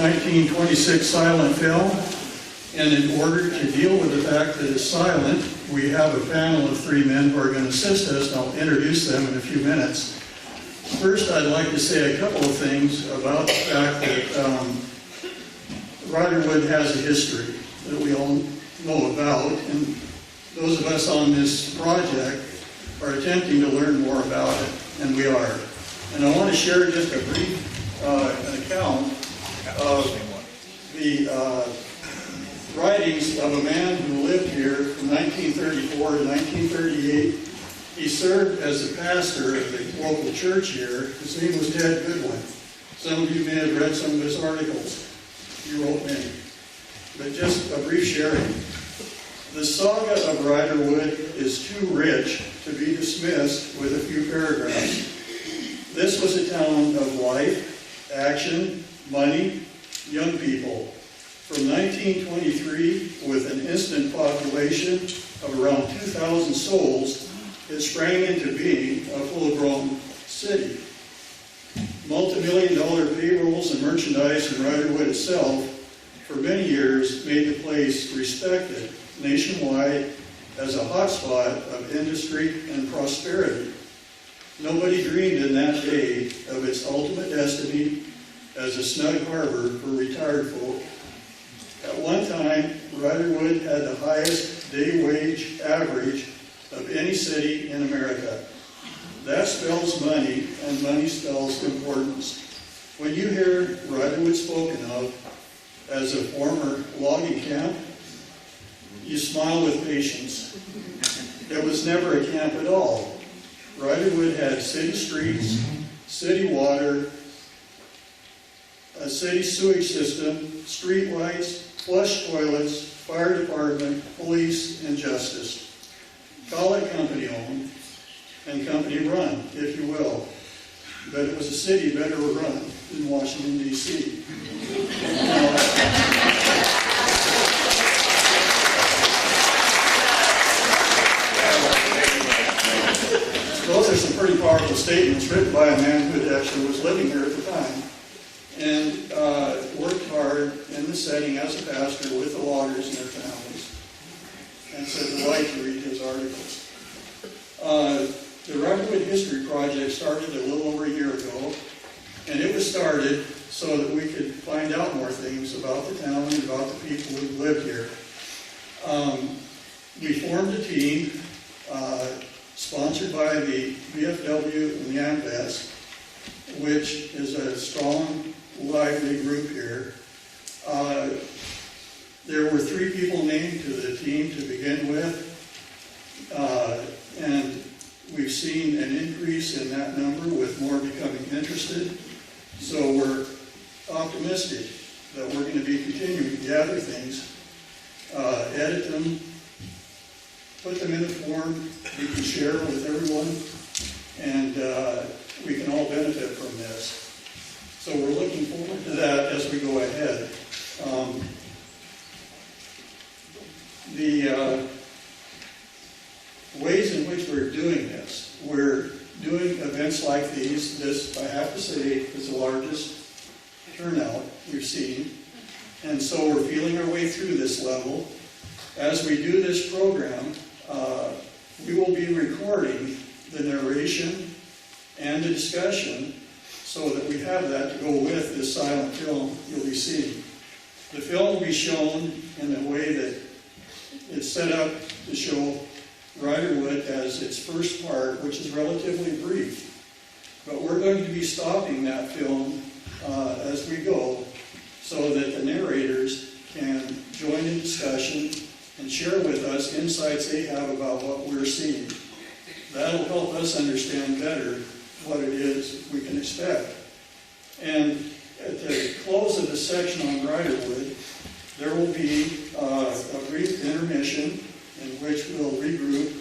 1926 silent film, and in order to deal with the fact that it's silent, we have a panel of 3 men who are going to assist us, and I'll introduce them in a few minutes. First, I'd like to say a couple of things about the fact that Ryderwood has a history that we all know about, and those of us on this project are attempting to learn more about it, and we are. And I want to share just a brief an account of the writings of a man who lived here from 1934 to 1938. He served as the pastor of the local church here. His name was Ted Goodwin. Some of you may have read some of his articles. He wrote many. But just a brief sharing. The saga of Ryderwood is too rich to be dismissed with a few paragraphs. This was a town of life, action, money, young people. From 1923, with an instant population of around 2,000 souls, it sprang into being a full-grown city. Multi-million-dollar payrolls and merchandise in Ryderwood itself, for many years, made the place respected nationwide as a hotspot of industry and prosperity. Nobody dreamed in that day of its ultimate destiny as a snug harbor for retired folk. At one time, Ryderwood had the highest day wage average of any city in America. That spells money, and money spells importance. When you hear Ryderwood spoken of as a former logging camp, you smile with patience. It was never a camp at all. Ryderwood had city streets, city water, a city sewage system, street lights, flush toilets, fire department, police, and justice. Call it company owned and company run, if you will. But it was a city better run than Washington, D.C. Those are some pretty powerful statements written by a man who actually was living here at the time and worked hard in the setting as a pastor with the loggers and their families. And it's a delight to read his articles. The Ryderwood History Project started a little over a year ago, and it was started so that we could find out more things about the town and about the people who lived here. We formed a team sponsored by the VFW and the AMVETS, which is a strong, lively group here. There were 3 people named to the team to begin with, and we've seen an increase in that number with more becoming interested. So we're optimistic that we're going to be continuing to gather things, edit them, put them in a form we can share with everyone, and we can all benefit from this. So we're looking forward to that as we go ahead. The ways in which we're doing this, we're doing events like these. This, I have to say, is the largest turnout we've seen. And so we're feeling our way through this level. As we do this program, we will be recording the narration and the discussion so that we have that to go with this silent film you'll be seeing. The film will be shown in the way that it's set up to show Ryderwood as its first part, which is relatively brief. But we're going to be stopping that film as we go so that the narrators can join in discussion and share with us insights they have about what we're seeing. That'll help us understand better what it is we can expect. And at the close of the section on Ryderwood, there will be a brief intermission in which we'll regroup,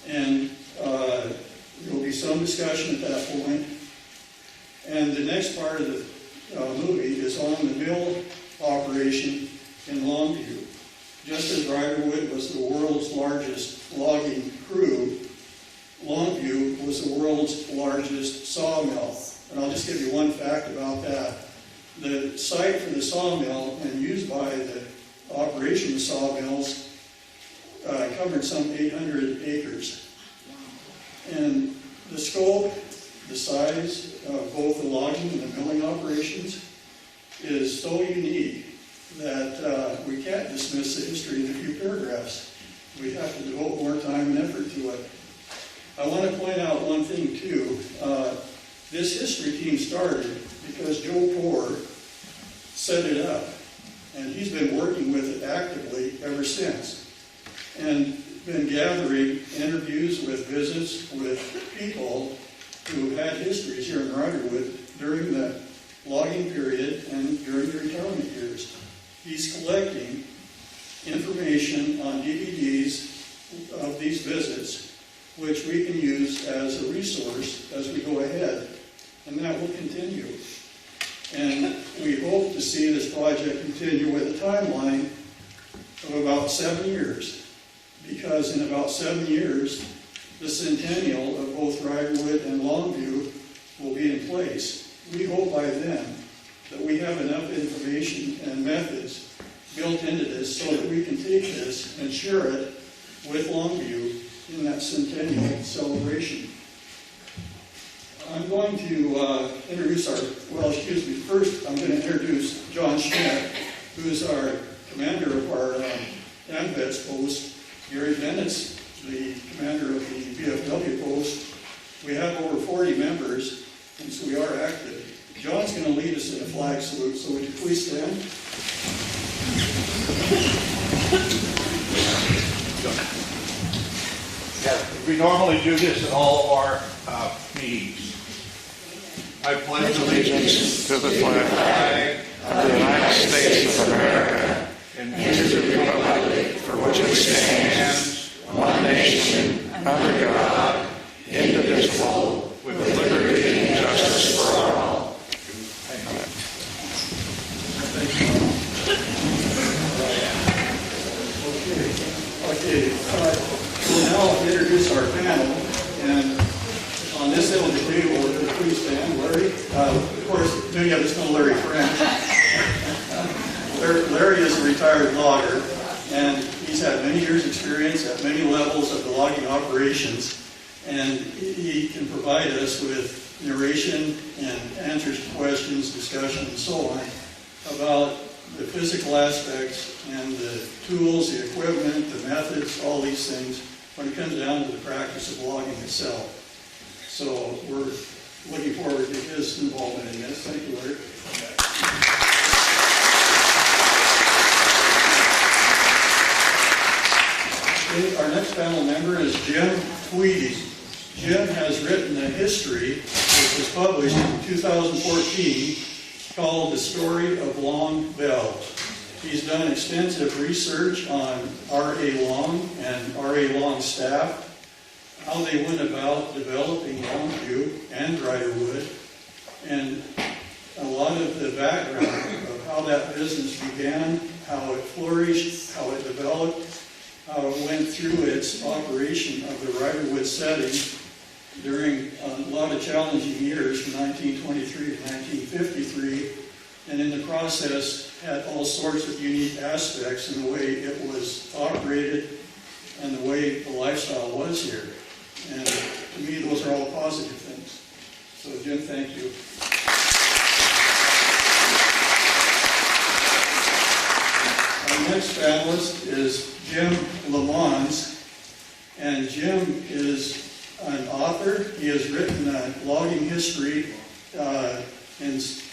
and there will be some discussion at that point. And the next part of the movie is on the mill operation in Longview. Just as Ryderwood was the world's largest logging crew, Longview was the world's largest sawmill. And I'll just give you one fact about that. The site for the sawmill and used by the operation of sawmills covered some 800 acres. And the scope, the size of both the logging and the milling operations is so unique that we can't dismiss the history in a few paragraphs. We have to devote more time and effort to it. I want to point out one thing too. This history team started because Joe Poor set it up. and he's been working with it actively ever since, and been gathering interviews with visits with people who had histories here in Ryderwood during the logging period and during the retirement years. He's collecting information on DVDs of these visits, which we can use as a resource as we go ahead, and that will continue. And we hope to see this project continue with a timeline of about 7 years, because in about 7 years, the centennial of both Ryderwood and Longview will be in place. We hope by then that we have enough information and methods built into this so that we can take this and share it with Longview in that centennial celebration. I'm going to introduce first I'm going to introduce John Schmidt, who's our commander of our AMVETS post. Gary Bennett's the commander of the BFW post. We have over 40 members, and so we are active. John's going to lead us in a flag salute, so would you please stand? We normally do this at all of our meetings. I pledge allegiance to the flag of the United States of America and to the republic for which it stands, one nation, under God, indivisible, with liberty and justice for all. We'll now introduce our panel, and on this end of the table, please stand, Larry. Of course, many of us know Larry French. Larry is a retired logger, and he's had many years' experience at many levels of the logging operations, and he can provide us with narration and answers to questions, discussion, and so on about the physical aspects and the tools, the equipment, the methods, all these things when it comes down to the practice of logging itself. So we're looking forward to his involvement in this. Thank you, Larry. Okay, our next panel member is Jim Tweedy. Jim has written a history which was published in 2014 called The Story of Long Bell. He's done extensive research on R.A. Long and R.A. Long's staff, how they went about developing Longview and Ryderwood, and a lot of the background of how that business began, how it flourished, how it developed, how it went through its operation of the Ryderwood setting during a lot of challenging years from 1923 to 1953, and in the process had all sorts of unique aspects in the way it was operated and the way the lifestyle was here. And to me, those are all positive things. So, Jim, thank you. Our next panelist is Jim Lamons, and Jim is an author. He has written a logging history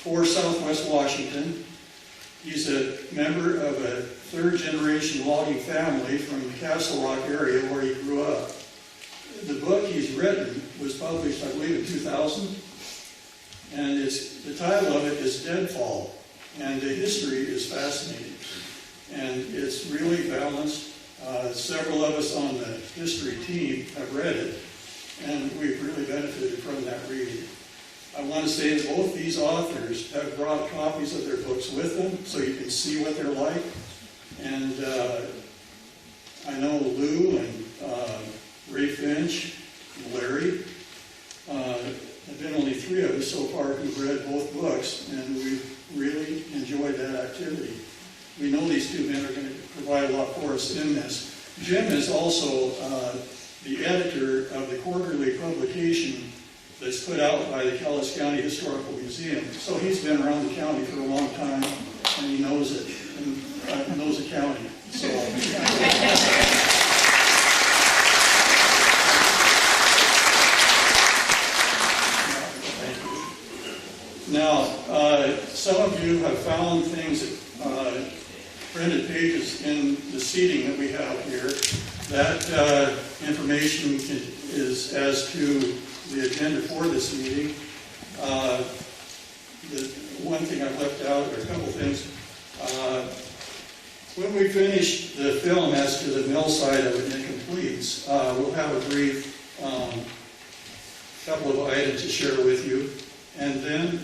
for Southwest Washington. He's a member of a third-generation logging family from the Castle Rock area where he grew up. The book he's written was published, I believe, in 2000, and the title of it is Deadfall, and the history is fascinating, and it's really balanced. Several of us on the history team have read it, and we've really benefited from that reading. I want to say that both these authors have brought copies of their books with them so you can see what they're like. And I know Lou and Ray Finch and Larry. There have been only 3 of us so far who've read both books, and we've really enjoyed that activity. We know these 2 men are going to provide a lot for us in this. Jim is also the editor of the quarterly publication that's put out by the Calais County Historical Museum. So he's been around the county for a long time, and he knows it, and knows the county. So. Now, some of you have found things printed pages in the seating that we have here. That information is as to the agenda for this meeting. The one thing I left out, or a couple things, when we finish the film as to the mill side of it and it completes, we'll have a brief couple of items to share with you. And then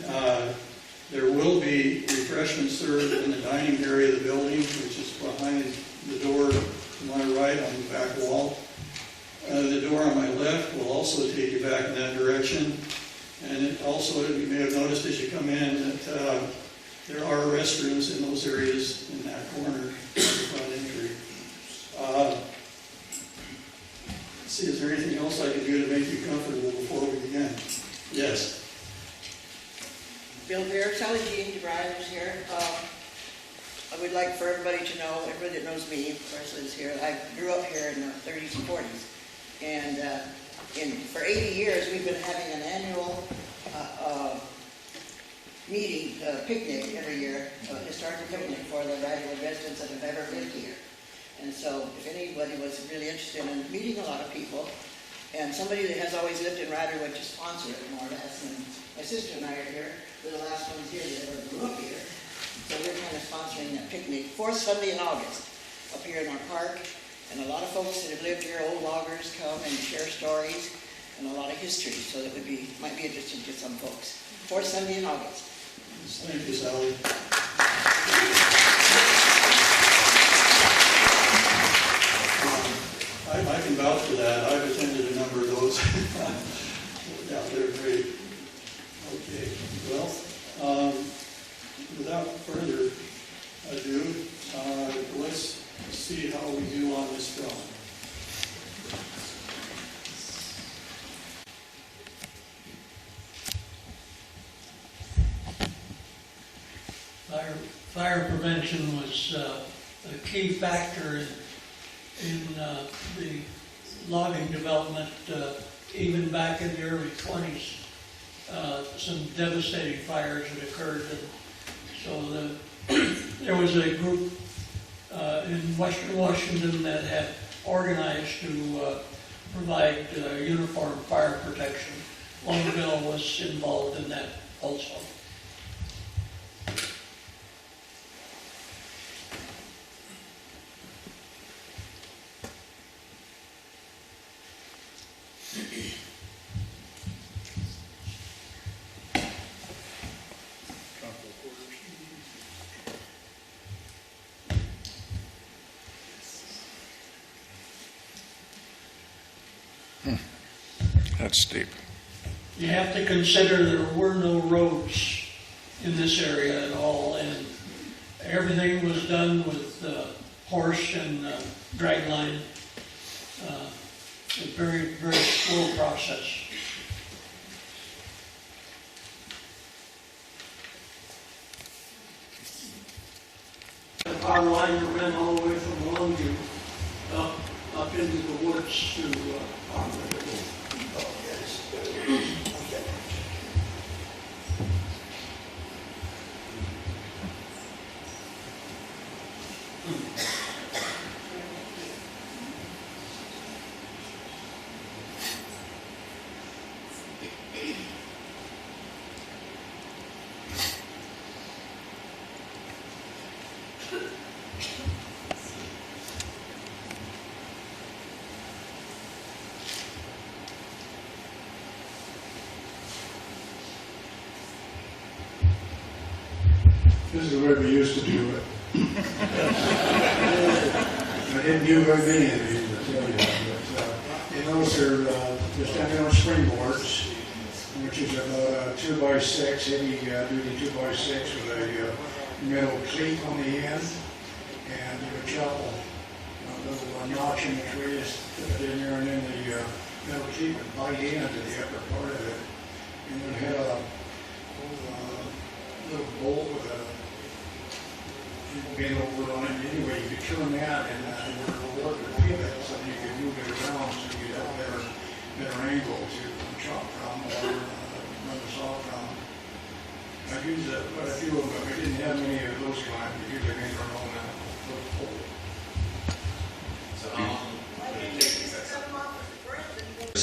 there will be refreshments served in the dining area of the building, which is behind the door to my right on the back wall. The door on my left will also take you back in that direction. And it also, you may have noticed as you come in that there are restrooms in those areas in that corner of the front entry. Let's see, is there anything else I can do to make you comfortable before we begin? Yes. Bill Greear, Sally Jean DeBryan is here. I would like for everybody to know, everybody that knows me, of course, lives here. I grew up here in the 30s and 40s. And for 80 years, we've been having an annual meeting, picnic every year, historical picnic for the Ryderwood residents that have ever lived here. And so if anybody was really interested in meeting a lot of people, and somebody that has always lived in Ryderwood to sponsor it, more or less, and my sister and I are here, we're the last ones here that ever grew up here. So we're kind of sponsoring that picnic, fourth Sunday in August, up here in our park. And a lot of folks that have lived here, old loggers, come and share stories and a lot of history. So that might be interesting to some folks. Fourth Sunday in August. Thank you, Sally. I can vouch for that. I've attended a number of those. Yeah, they're great. Okay, well, without further ado, let's see how we do on this film. Fire prevention was a key factor in the logging development, even back in the early 20s. Some devastating fires had occurred, and so there was a group in Western Washington that had organized to provide uniform fire protection. Longville was involved in that also. That's steep. You have to consider there were no roads in this area at all, and everything was done with horse and drag line. A very, very slow process. The power line ran all the way from Longview up into the woods to This is the way we used to do it. I didn't do very many of these, I tell you. But, those are just standing on springboards, which is about 2x6, heavy duty 2x6 with a metal cleat on the end, and you would chop a little notch in the tree, just put it in there, and then the metal cleat would bite into the upper part of it. And it had a little bolt with a bend over on it. Anyway, you could turn that and work the pivot so you could move it around so you'd have a better angle to chop from or run the saw from. I've used quite a few of them, but we didn't have many of those kinds. We usually made our own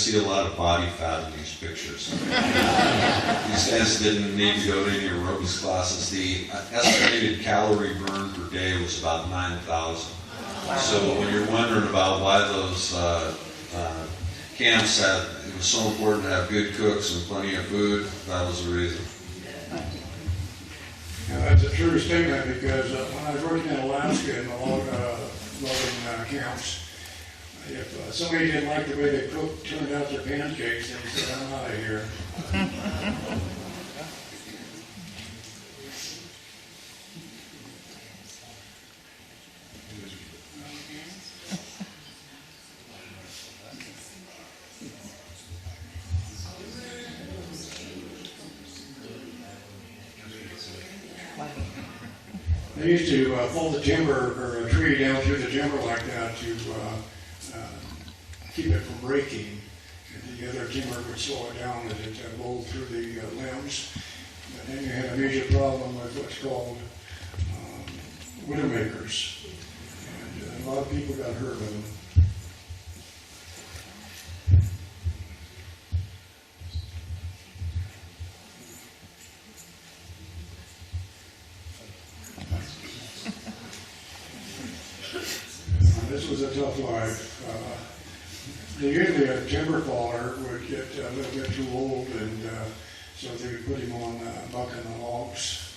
see a lot of body fat in these pictures. These guys didn't need to go to any aerobics classes. The estimated calorie burn per day was about 9,000. So when you're wondering about why those camps it was so important to have good cooks and plenty of food, that was the reason. Yeah, that's a true statement, because when I was working in Alaska in the logging camps, if somebody didn't like the way they turned out their pancakes, they said, I'm out of here. They used to pull the timber or a tree down through the timber like that to keep it from breaking. And the other timber would slow it down as it rolled through the limbs. And then you had a major problem with what's called widowmakers. And a lot of people got hurt with them. This was a tough life. Usually a timber faller would get a little bit too old, and so they would put him on bucking the logs.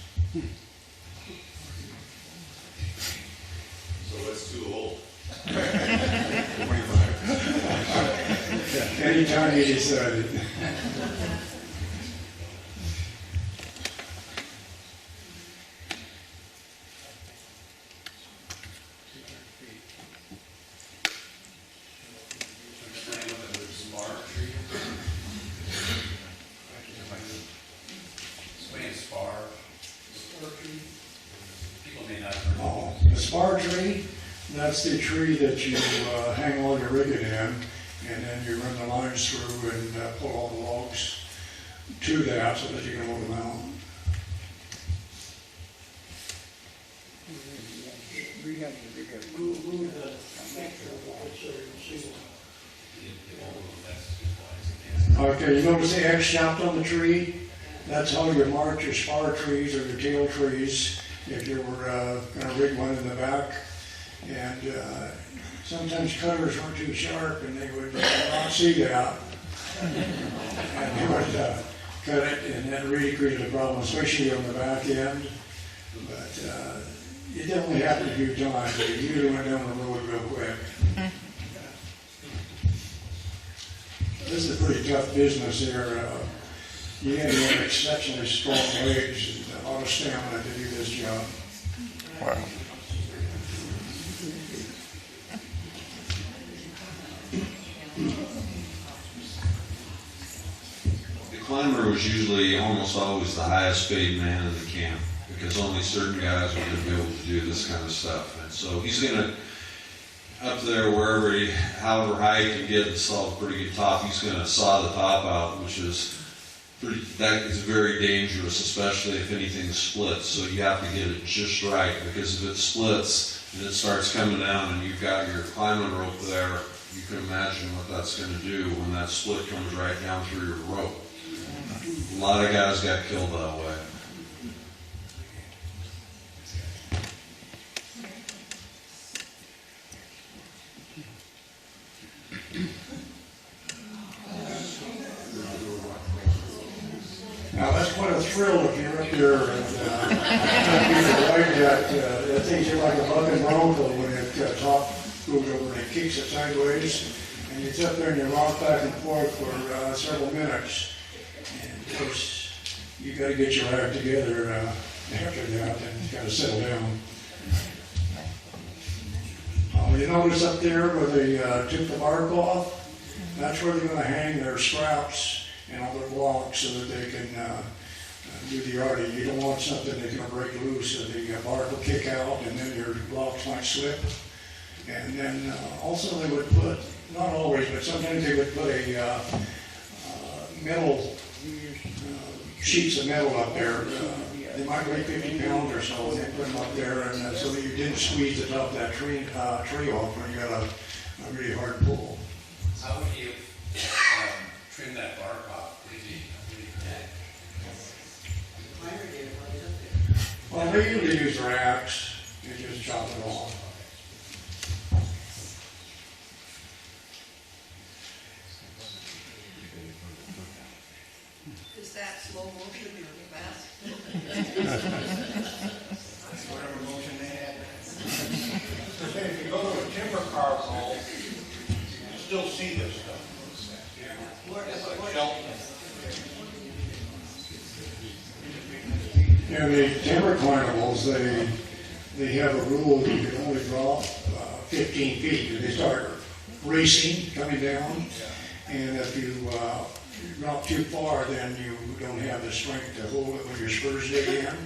So what's too old? 25. Anytime he decided. That's the tree that you hang all your rigging in, and then you run the lines through and pull all the logs to that so that you can hold them out. Okay, you notice the X chopped on the tree? That's how you mark your spar trees or your tail trees if you were going to rig one in the back. And sometimes cutters weren't too sharp, and they would not see that. And they would cut it, and that really created a problem, especially on the back end. But it definitely happened a few times. It usually went down the road real quick. This is a pretty tough business here. You had to have exceptionally strong legs and a lot of stamina to do this job. Wow. The climber was usually almost always the highest paid man in the camp, because only certain guys were going to be able to do this kind of stuff. And so he's going to, up there wherever he, however high he can get and saw a pretty good top, he's going to saw the top out, which is pretty, that is very dangerous, especially if anything splits. So you have to get it just right, because if it splits and it starts coming down and you've got your climbing rope there, you can imagine what that's going to do when that split comes right down through your rope. A lot of guys got killed that way. Now, that's quite a thrill if you're up there and ride that thing's like a bucking bronco when it top goes over and it kicks it sideways. And it's up there and you rock back and forth for several minutes. And of course, you got to get your act together after that and kind of settle down. You notice up there where they took the bark off, that's where they're going to hang their straps and all their blocks so that they can do the yarding. You don't want something that's going to break loose, so the bark will kick out and then your blocks might slip. And then also they would put, not always, but sometimes they would put a metal, sheets of metal up there. They might weigh 50 pounds or so, and they put them up there and so that you didn't squeeze the top of that tree off when you got a really hard pull. How would you trim that bark off pretty thick. Climber did it while he was up there. Well, they usually use their axe, and just chop it off. Is that slow motion or fast? Whatever motion they had. If you go to a timber carnival, you still see this stuff. It's like Shelton. Yeah, the timber carnivals, they have a rule that you can only drop 15 feet. They start racing, coming down, and if you drop too far, then you don't have the strength to hold it when your spurs dig in.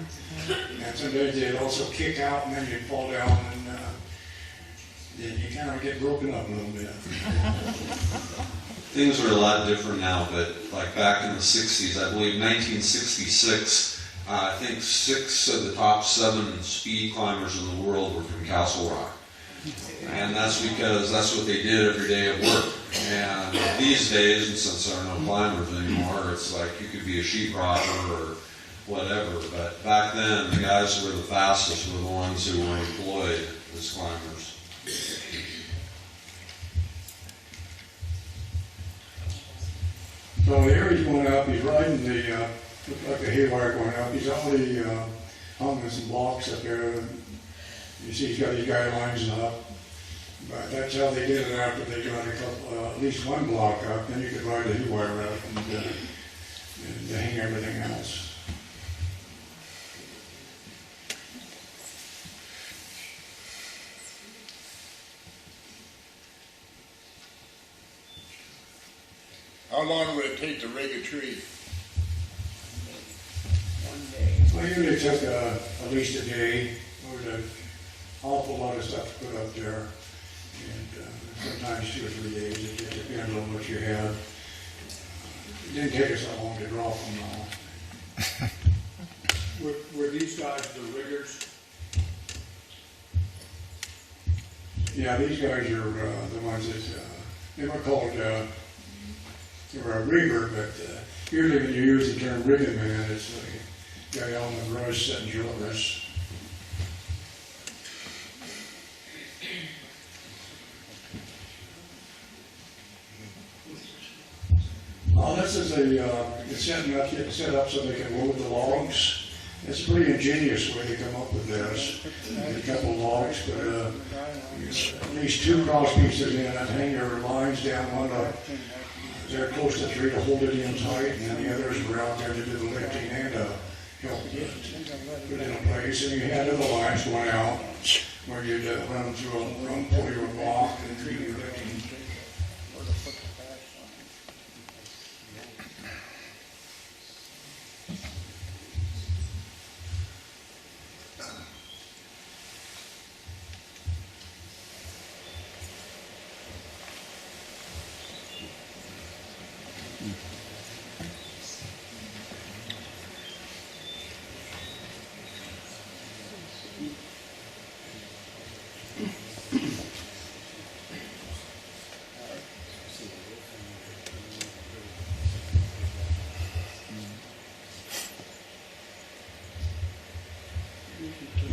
And sometimes they'd also kick out, and then you'd fall down, and then you kind of get broken up a little bit. Things are a lot different now, but like back in the 60s, I believe 1966, I think 6 of the top 7 speed climbers in the world were from Castle Rock. And that's because that's what they did every day at work. And these days, and since there are no climbers anymore, it's like you could be a sheetrocker or whatever. But back then, the guys who were the fastest were the ones who were employed as climbers. So here he's going up, he's riding the, looks like a haywire going up. He's already hung with some blocks up there. You see he's got these guidelines up. But that's how they did it after they got a couple, at least one block up. Then you could ride the haywire up and hang everything else. How long would it take to rig a tree? Well, usually took at least a day. There was an awful lot of stuff to put up there. And sometimes 2 or 3 days. It just depends on what you had. It didn't take us that long to draw them all. Were these guys the riggers? Yeah, these guys are the ones that, they were called, they were a rigger, but usually when you use the term rigging man, it's the guy on the brush setting shoulders. This is it's getting set up so they can load the logs. It's a pretty ingenious way to come up with this. A couple of logs, but at least 2 cross pieces in and hang your lines down. One they're close to 3 to hold it in tight, and then the others were out there to do the lifting and help put it in place. And you had other lines going out where you'd run through a pulley or a block and do your lifting.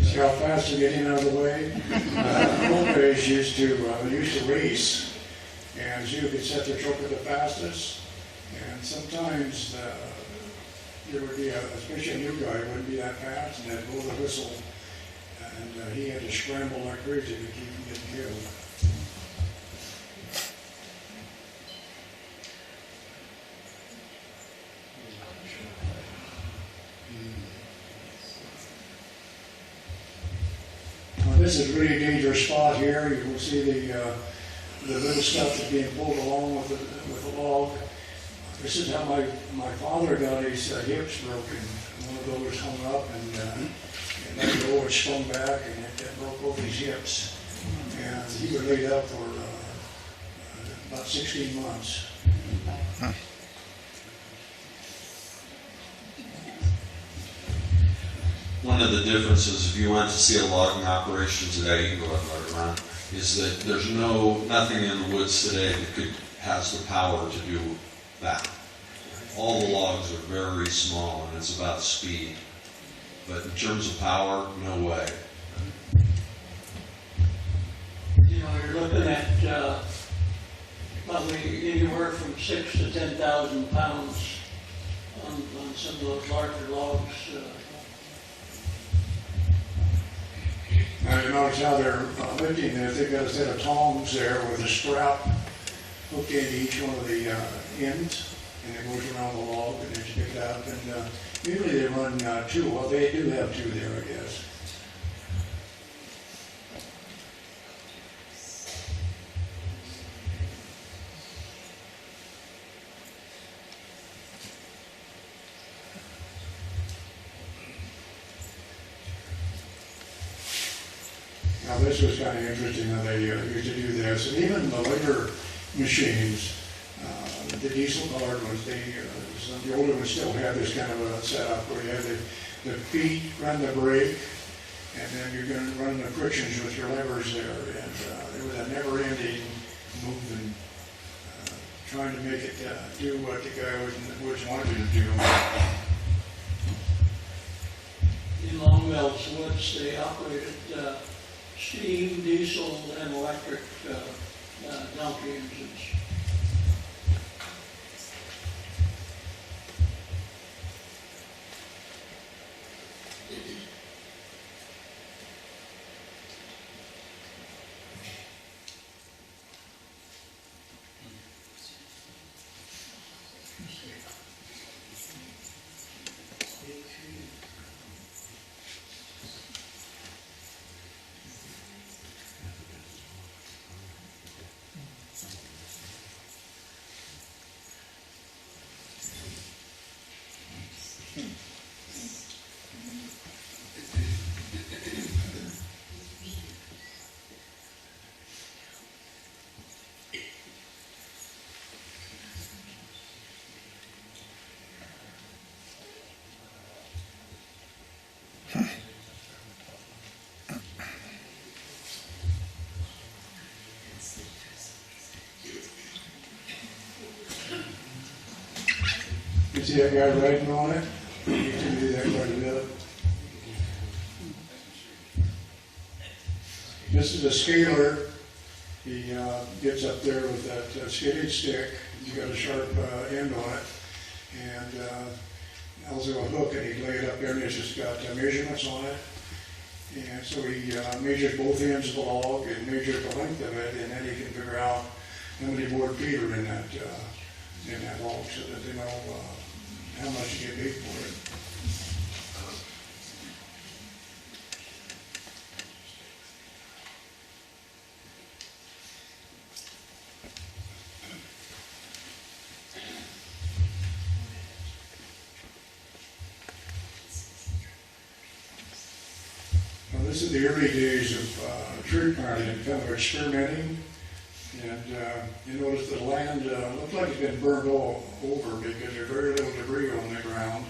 See how fast they're getting out of the way? Old guys used to race, and so you could set the truck at the fastest. And sometimes there would be, especially a new guy, wouldn't be that fast, and they'd blow the whistle, and he had to scramble like crazy to keep from getting killed. This is a really dangerous spot here. You will see the little stuff that's being pulled along with the log. This is how my father got his hips broken. One of those hung up and let go and sprung back and it broke both his hips. And he was laid up for about 16 months. One of the differences, if you went to see a logging operation today, you can go out right around, is that there's nothing in the woods today that has the power to do that. All the logs are very small, and it's about speed. But in terms of power, no way. You know, you're looking at probably anywhere from 6,000 to 10,000 pounds on some of those larger logs. Now, you notice how they're lifting it, they've got a set of tongs there with a strap hooked into each one of the ends, and it goes around the log, and they pick it up, and usually they run two. Well, they do have two there, I guess. Now, this was kind of interesting that they used to do this, and even the later machines, the diesel powered ones, the older ones still had this kind of a setup where you had the feet run the brake, and then you're going to run the frictions with your levers there, and it was a never-ending moving, trying to make it do what the guy was wanting to do. In Longwell's Woods, they operated steam, diesel, and electric donkey engines. You see that guy riding on it? You can do that quite a bit. This is a scaler. He gets up there with that skidding stick. He's got a sharp end on it. And also a hook, and he'd lay it up there, and it's just got measurements on it. And so he measures both ends of the log and measures the length of it, and then he can figure out how many board feet are in that log, so that they know how much to get paid for it. Now, this is the early days of tree planting, kind of experimenting. And you notice the land looks like it's been burned all over because there's very little debris on the ground.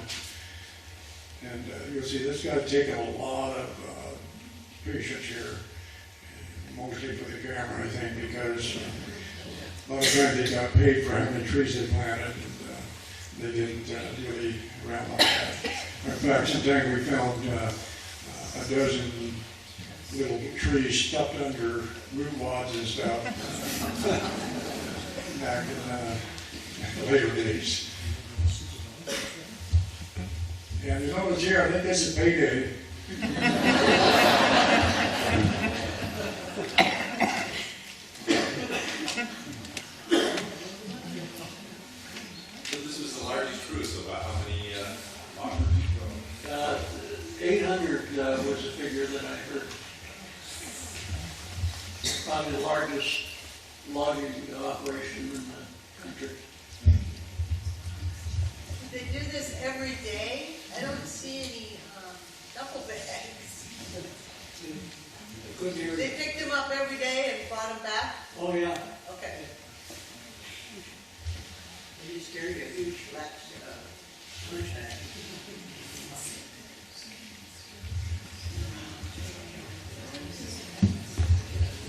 And you'll see this guy's taken a lot of patience here, mostly for the camera, I think, because a lot of times they got paid for how many trees they planted, and they didn't really around like that. In fact, sometimes we found a dozen little trees stuffed under root wads and stuff back in the later days. And you notice here, I think this is payday. So this was the largest cruise, so about how many loggers? 800 was the figure that I heard. Probably the largest logging operation in the country. They do this every day? I don't see any duffel bags. They picked them up every day and brought them back? Oh, yeah. Okay. You just carried a huge flat punch bag.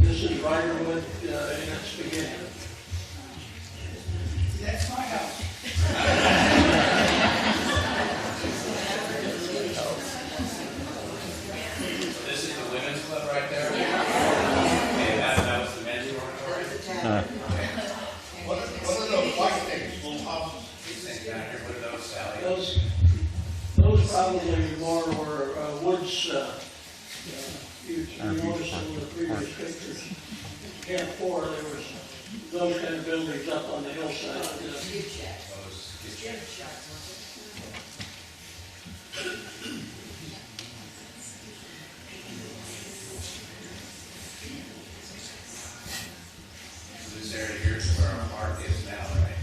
This is Ryderwood in its beginning. That's my house. you notice in the previous pictures, Camp 4, there was those kind of buildings up on the hillside. Skid shack. This area here is where our park is now, right?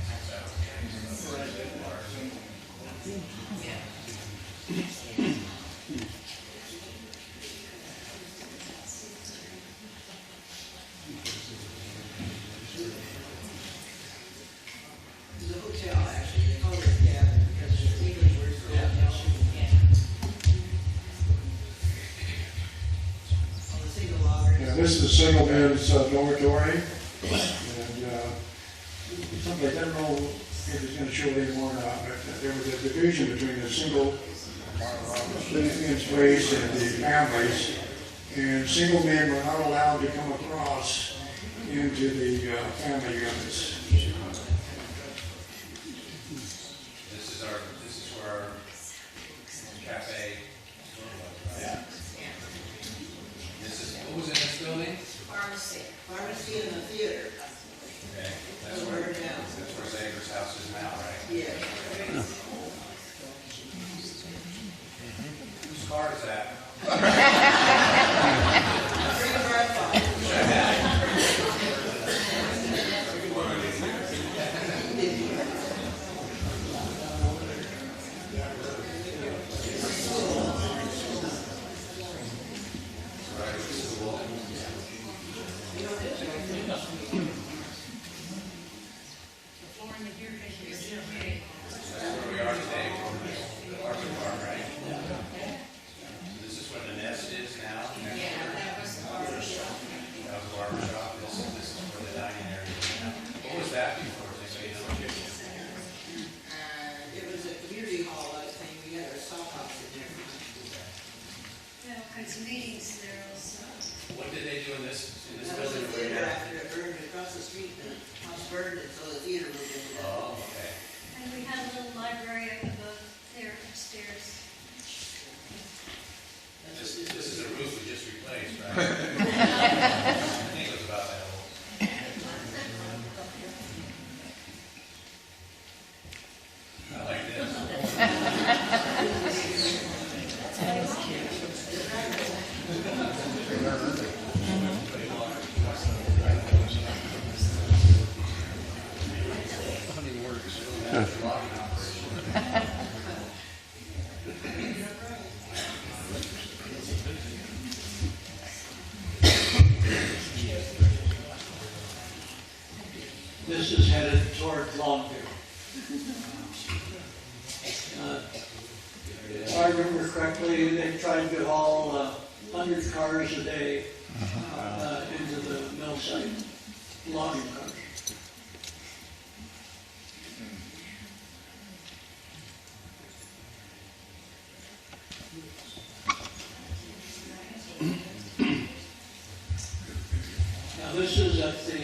There's a hotel, actually, they call it a cabin because it's English word for hotel. On the single logger. Yeah, this is a single men's dormitory, and somebody, I don't know if it's gonna show it anymore or not, but there was a division between the single living space and the families, and single men were not allowed to come across into the family units. This is where our cafe. Yeah. This is, what was in this building? Pharmacy. Pharmacy and the theater. Okay, That's where we're now. that's where Zager's house is now, right? Yeah. Whose car is that? Bring a grandfather. That's where we are today, the Harvard Park, right? So this is where the nest is now? Yeah, that was the barber shop. That was the barber shop, this is where the dining area is now. What was that before? Does anybody know? It was a community hall, I think, we had our soft house in there. Yeah, all kinds of meetings there also. What did they do in this That was building the over theater here? after it burned across the street, the house burned, and so the theater moved into that. Oh, okay. And we had a little library up above there upstairs. This is a roof we just replaced, right? I think it was about that old. I like this. This is headed toward Longview. If I remember correctly, they tried to haul 100 cars a day into the mill site, logging cars. Now this is at the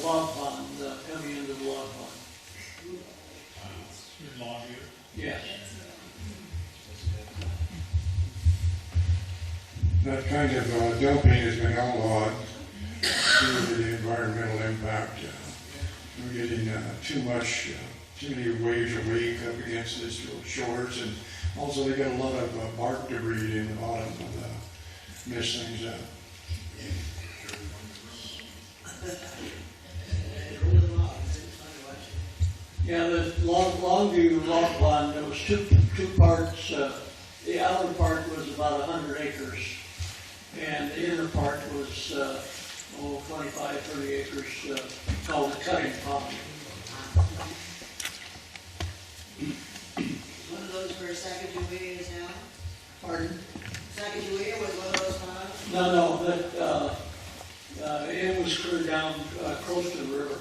log pond, coming into the log pond. Yes. That kind of dumping has been outlawed due to the environmental impact. We're getting too many waves a week up against this shores, and also they got a lot of bark debris in the bottom of the mess things up. Yeah, the Longview log pond, there was two parts. The outer part was about 100 acres, and the inner part was 25, 30 acres, called the cutting pond. One of those where Sacagawea is now? Pardon? Sacagawea was one of those ponds? No, but it was cleared down close to the river.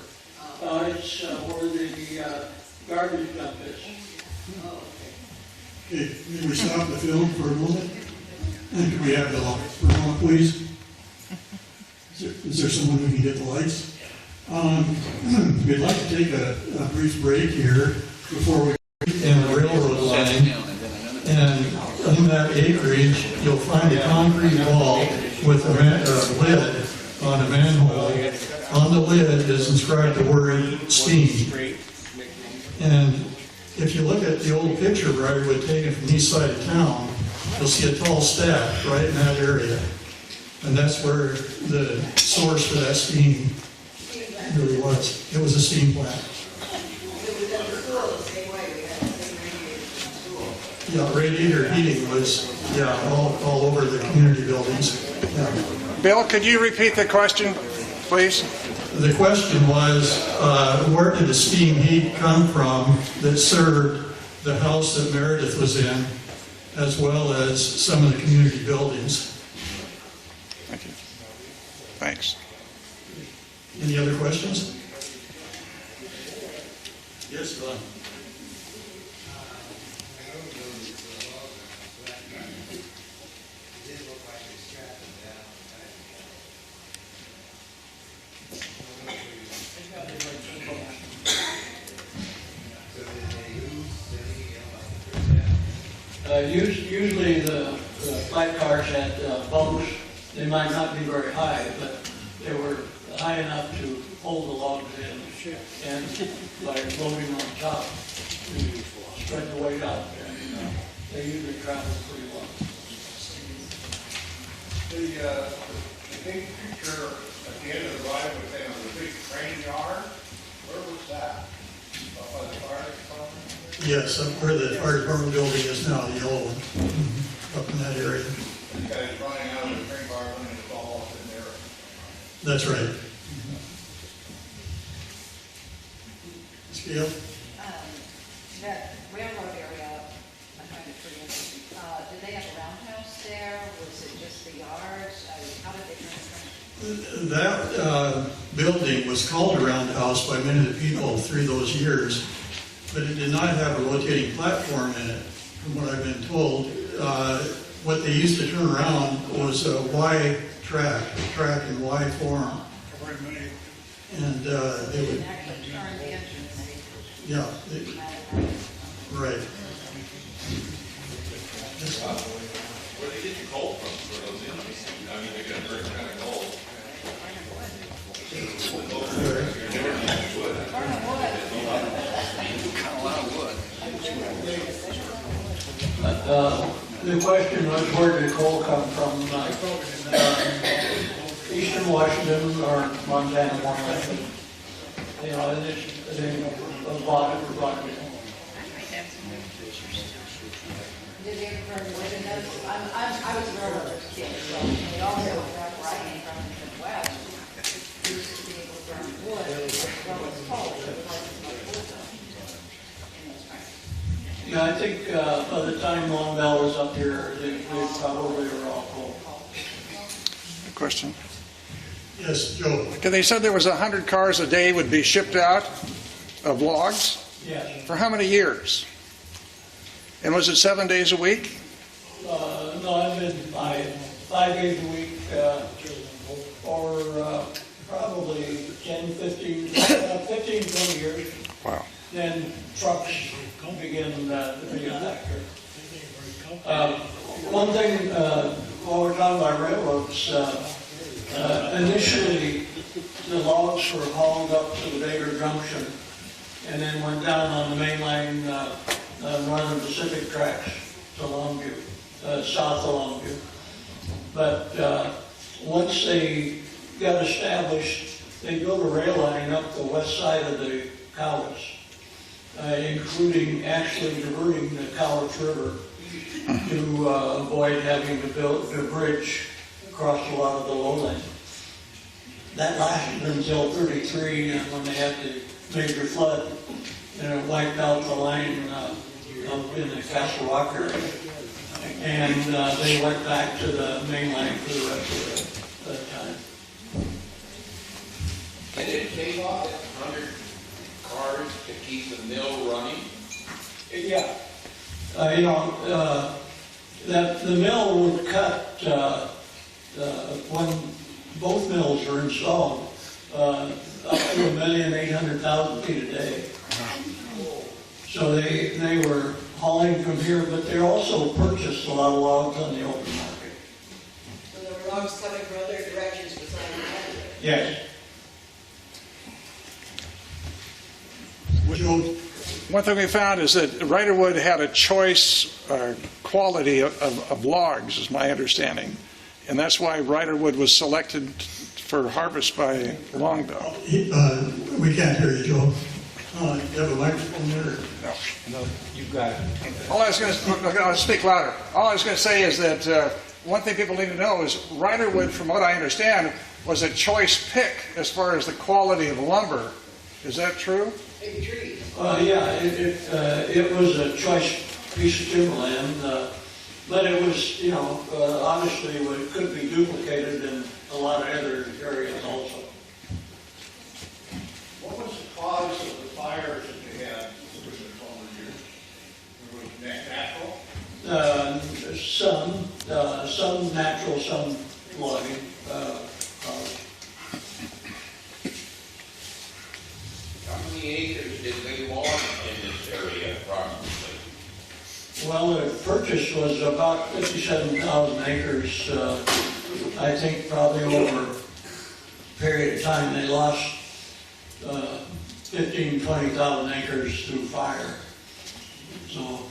It's where the garbage dump is. Oh, okay. Okay, may we stop the film for a moment? And can we have the lights for a moment, please? Is there someone who can get the lights? We'd like to take a brief break here before we in the railroad line. And in that acreage, you'll find a concrete wall with a lid on a manhole. On the lid is inscribed the word steam. And if you look at the old picture of Ryderwood taken from the east side of town, you'll see a tall stack right in that area. And that's where the source for that steam really was. It was a steam plant. It was at the school the same way, we had the same radiators in school. Yeah, radiator heating was, all over the community buildings. Yeah. Bill, could you repeat the question, please? The question was, where did the steam heat come from that served the house that Meredith was in, as well as some of the community buildings? Thank you. Thanks. Any other questions? Yes, Glenn. Usually the flat cars had bunks. They might not be very high, but they were high enough to hold the logs in, and by loading on top, to spread the weight out, and they usually travel pretty well. The big picture at the end of the Ryderwood thing on the big train yard, where was that? Up by the fire department? Yes, up where the fire department building is now, the yellow one, up in that area. You guys running out of the train bar running the ball up in there. That's right. Ms. Beal? That railroad area, I find it pretty interesting. Did they have a roundhouse there? Was it just the yards? How did they turn the train? That building was called a roundhouse by many of the people through those years, but it did not have a rotating platform in it, from what I've been told. What they used to turn around was a Y track in Y form. And they would, Actually turn the engine. yeah, right. Where they get your coal from for those engines? I mean, they got a certain kind of coal. The question was, where did coal come from? Eastern Washington or Montana, Washington. You know, they bought it for Rockville. Did they ever turn the wood in those? I was a railroad kid, so they all know where I came from in the West. We used to be able to burn wood as well as coal. So it wasn't much wood in those trains. Yeah, I think by the time Long Bell was up here, they probably were all coal. Question. Yes, Joe? Okay, they said there was 100 cars a day would be shipped out of logs? Yes. For how many years? And was it 7 days a week? No, I've been 5 days a week for probably 10, 15, 20 years. Wow. Then trucks began to be a factor. One thing, while we're talking about railroads, initially the logs were hauled up to the Baker Junction and then went down on the main line, Northern Pacific tracks to Longview, south of Longview. But once they got established, they built a rail line up the west side of the Cowles, including actually diverting the Cowles River to avoid having to build a bridge across a lot of the lowland. That lasted until '33, and when they had the major flood, and it wiped out the line up in the Castle Rock area. And they went back to the main line for the rest of the time. And it came off at 100 cars to keep the mill running. Yeah. That the mill would cut, when both mills were installed, up to 1,800,000 feet a day. So they were hauling from here, but they also purchased a lot of logs on the open market. logs coming from other directions besides Ryderwood? Yes. Joe, One thing we found is that Ryderwood had a choice quality of logs, is my understanding. And that's why Ryderwood was selected for harvest by Longbill. we can't hear you, Joe. You have a microphone there? No, you've got it. I'll speak louder. All I was going to say is that one thing people need to know is Ryderwood, from what I understand, was a choice pick as far as the quality of lumber. Is that true? Big trees. Yeah, it was a choice piece of timberland, but it was, honestly, it could be duplicated in a lot of other areas also. What was the cause of the fires that they had over the 12 years? Was it natural? Some natural, some logging. How many acres did they log in this area approximately? Well, the purchase was about 57,000 acres. I think probably over a period of time they lost 15,000, 20,000 acres through fire. So,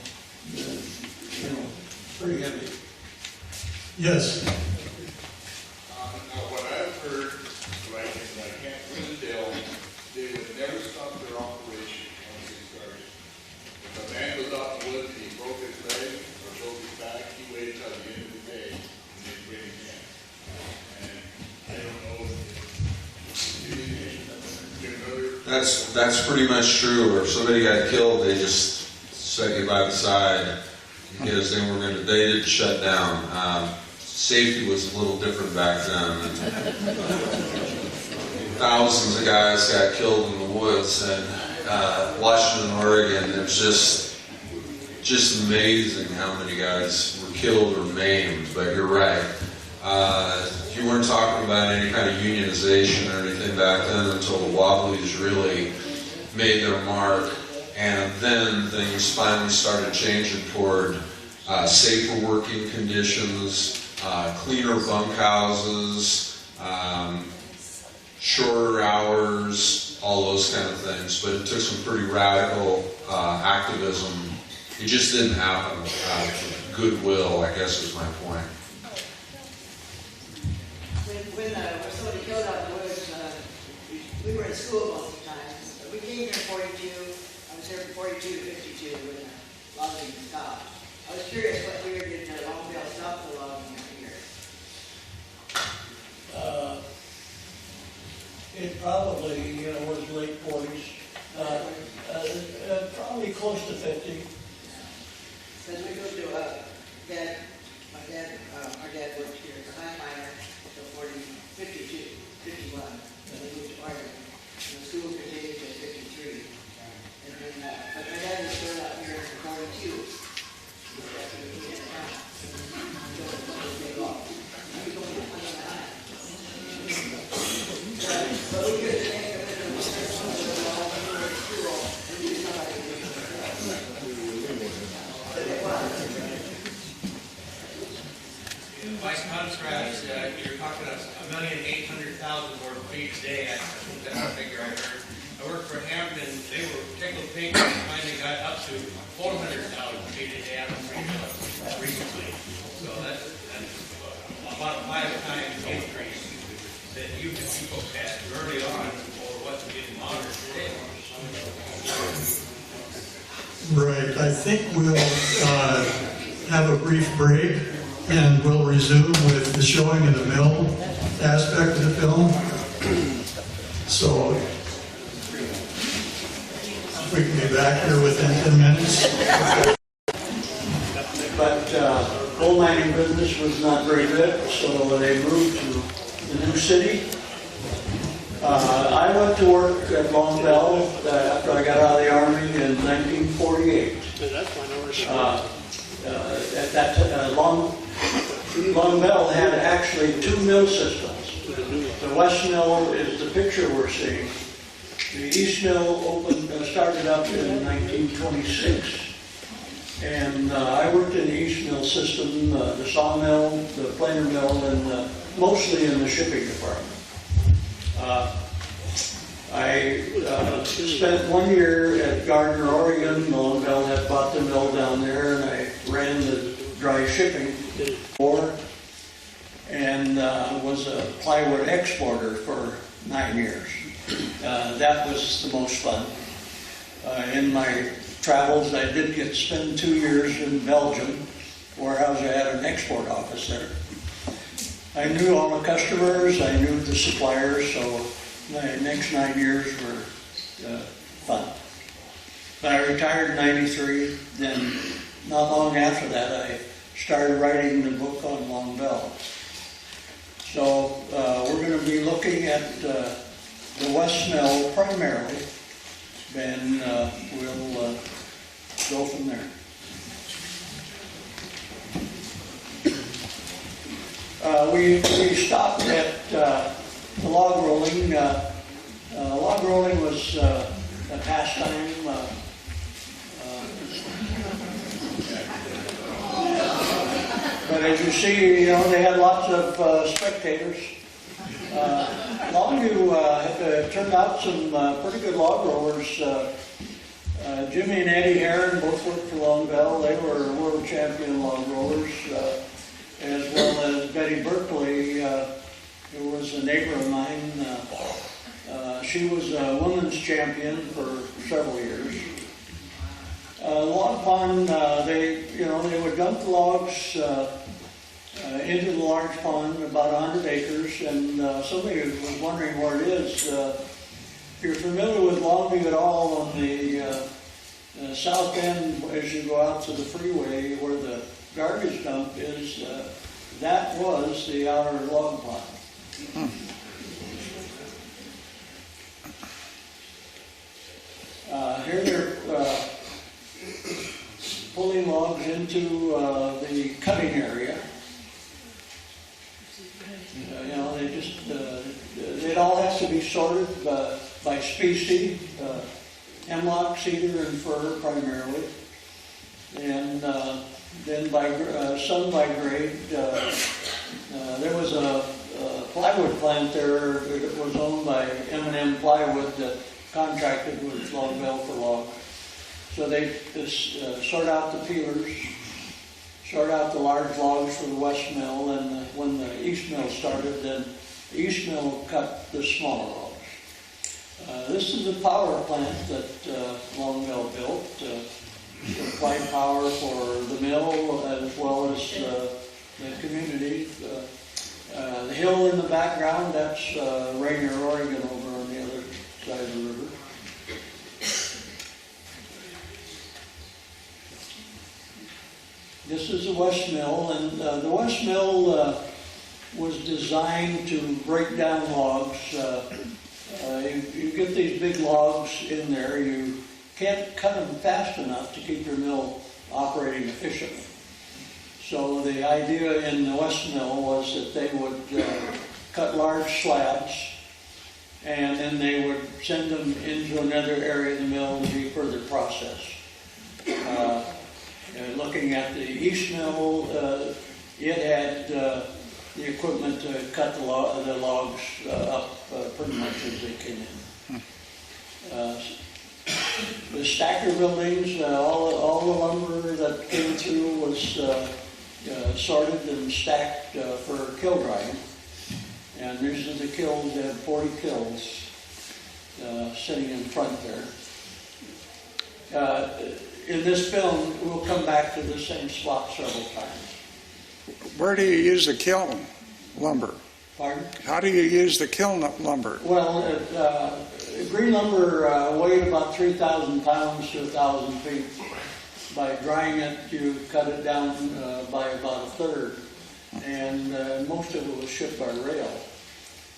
pretty heavy. Yes. Now, what I've heard, like, and I can't really tell, they would never stop their operation once they started. If a man was out in the woods and he broke his leg or broke his back, he waited till the end of the day and then wait again. And I don't know if That's pretty much true. Or if somebody got killed, they just set you by the side because they didn't shut down. Safety was a little different back then. Thousands of guys got killed in the woods in Washington, Oregon. It was just amazing how many guys were killed or maimed. But you're right. You weren't talking about any kind of unionization or anything back then until the Wobblies really made their mark. And then things finally started changing toward safer working conditions, cleaner bunkhouses, shorter hours, all those kind of things. But it took some pretty radical activism. It just didn't happen with goodwill, I guess is my point. When somebody killed out in the woods, we were in school most of the time. We came here in 42. I was here from 42 to 52 when the logging stopped. I was curious what year did Longbill stop the logging here? It probably, was late 40s. Probably close to 50. Because we moved to our dad worked here as a high miner until 52, 51. Then we moved to Oregon. And the school continued to 53. And then, but my dad was still out here in 42. After we moved into town. Until the day off. We go to 29. But we could think of it as a school. And we used somebody to do it. But it was. Vice Contrast, you're talking about 1,800,000 more feet a day. I think that's the figure I heard. I worked for Hampton. They were tickled pink and finally got up to 400,000 feet a day recently. So that's about a 5 times increase that you people had early on for what's getting modern today. Right. I think we'll have a brief break and we'll resume with the showing of the mill aspect of the film. So we can be back here within 10 minutes. But coal mining business was not very good, so they moved to the new city. I went to work at Longbill after I got out of the Army in 1948. At that time, Longbill had actually 2 mill systems. The West Mill is the picture we're seeing. The East Mill started up in 1926. And I worked in the East Mill system, the sawmill, the planer mill, and mostly in the shipping department. I spent 1 year at Gardner, Oregon. Long Bell had bought the mill down there, and I ran the dry shipping for, and was a plywood exporter for 9 years. That was the most fun. In my travels, I did get to spend 2 years in Belgium, where I had an export office there. I knew all the customers, I knew the suppliers, so my next 9 years were fun. But I retired in '93, then not long after that I started writing the book on Long Bell. So we're going to be looking at the West Mill primarily, and we'll go from there. We stopped at the log rolling. Log rolling was a pastime. But as you see, they had lots of spectators. Longview turned out some pretty good log rollers. Jimmy and Eddie Heron both worked for Long Bell. They were world champion log rollers, as well as Betty Berkeley, who was a neighbor of mine. She was a women's champion for several years. Log pond, they would dump the logs into the large pond, about 100 acres, and somebody was wondering where it is. If you're familiar with Longview at all, on the south end, as you go out to the freeway where the garbage dump is, that was the outer log pond. Here they're pulling logs into the cutting area. It all has to be sorted by species, hemlock, cedar, and fir primarily, and then some by grade. There was a plywood plant there that was owned by M&M Plywood that contracted with Long Bell for logs. So they sort out the peelers, sort out the large logs for the West Mill, and when the East Mill started, then the East Mill cut the smaller logs. This is a power plant that Long Bell built to supply power for the mill as well as the community. The hill in the background, that's Rainier, Oregon, over on the other side of the river. This is the West Mill, and the West Mill was designed to break down logs. You get these big logs in there, you can't cut them fast enough to keep your mill operating efficiently. So the idea in the West Mill was that they would cut large slabs, and then they would send them into another area of the mill to be further processed. Looking at the East Mill, it had the equipment to cut the logs up pretty much as they came in. The stacker buildings, all the lumber that came through was sorted and stacked for kill drying. And these are the kilns. They had 40 kilns sitting in front there. In this film, we'll come back to the same spot several times. Where do you use the kiln lumber? Pardon? How do you use the kiln lumber? Well, green lumber weighed about 3,000 pounds to 1,000 feet. By drying it, you cut it down by about a third, and most of it was shipped by rail.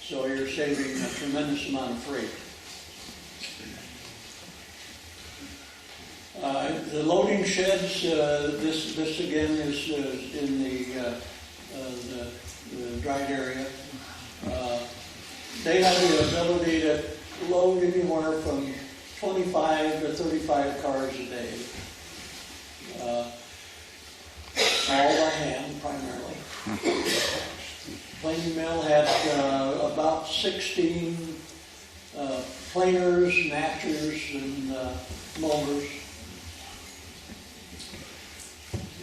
So you're saving a tremendous amount of freight. The loading sheds, this again is in the dried area. They have the ability to load anywhere from 25 to 35 cars a day. all by hand primarily. Planing mill had about 16 planers, matchers, and molders.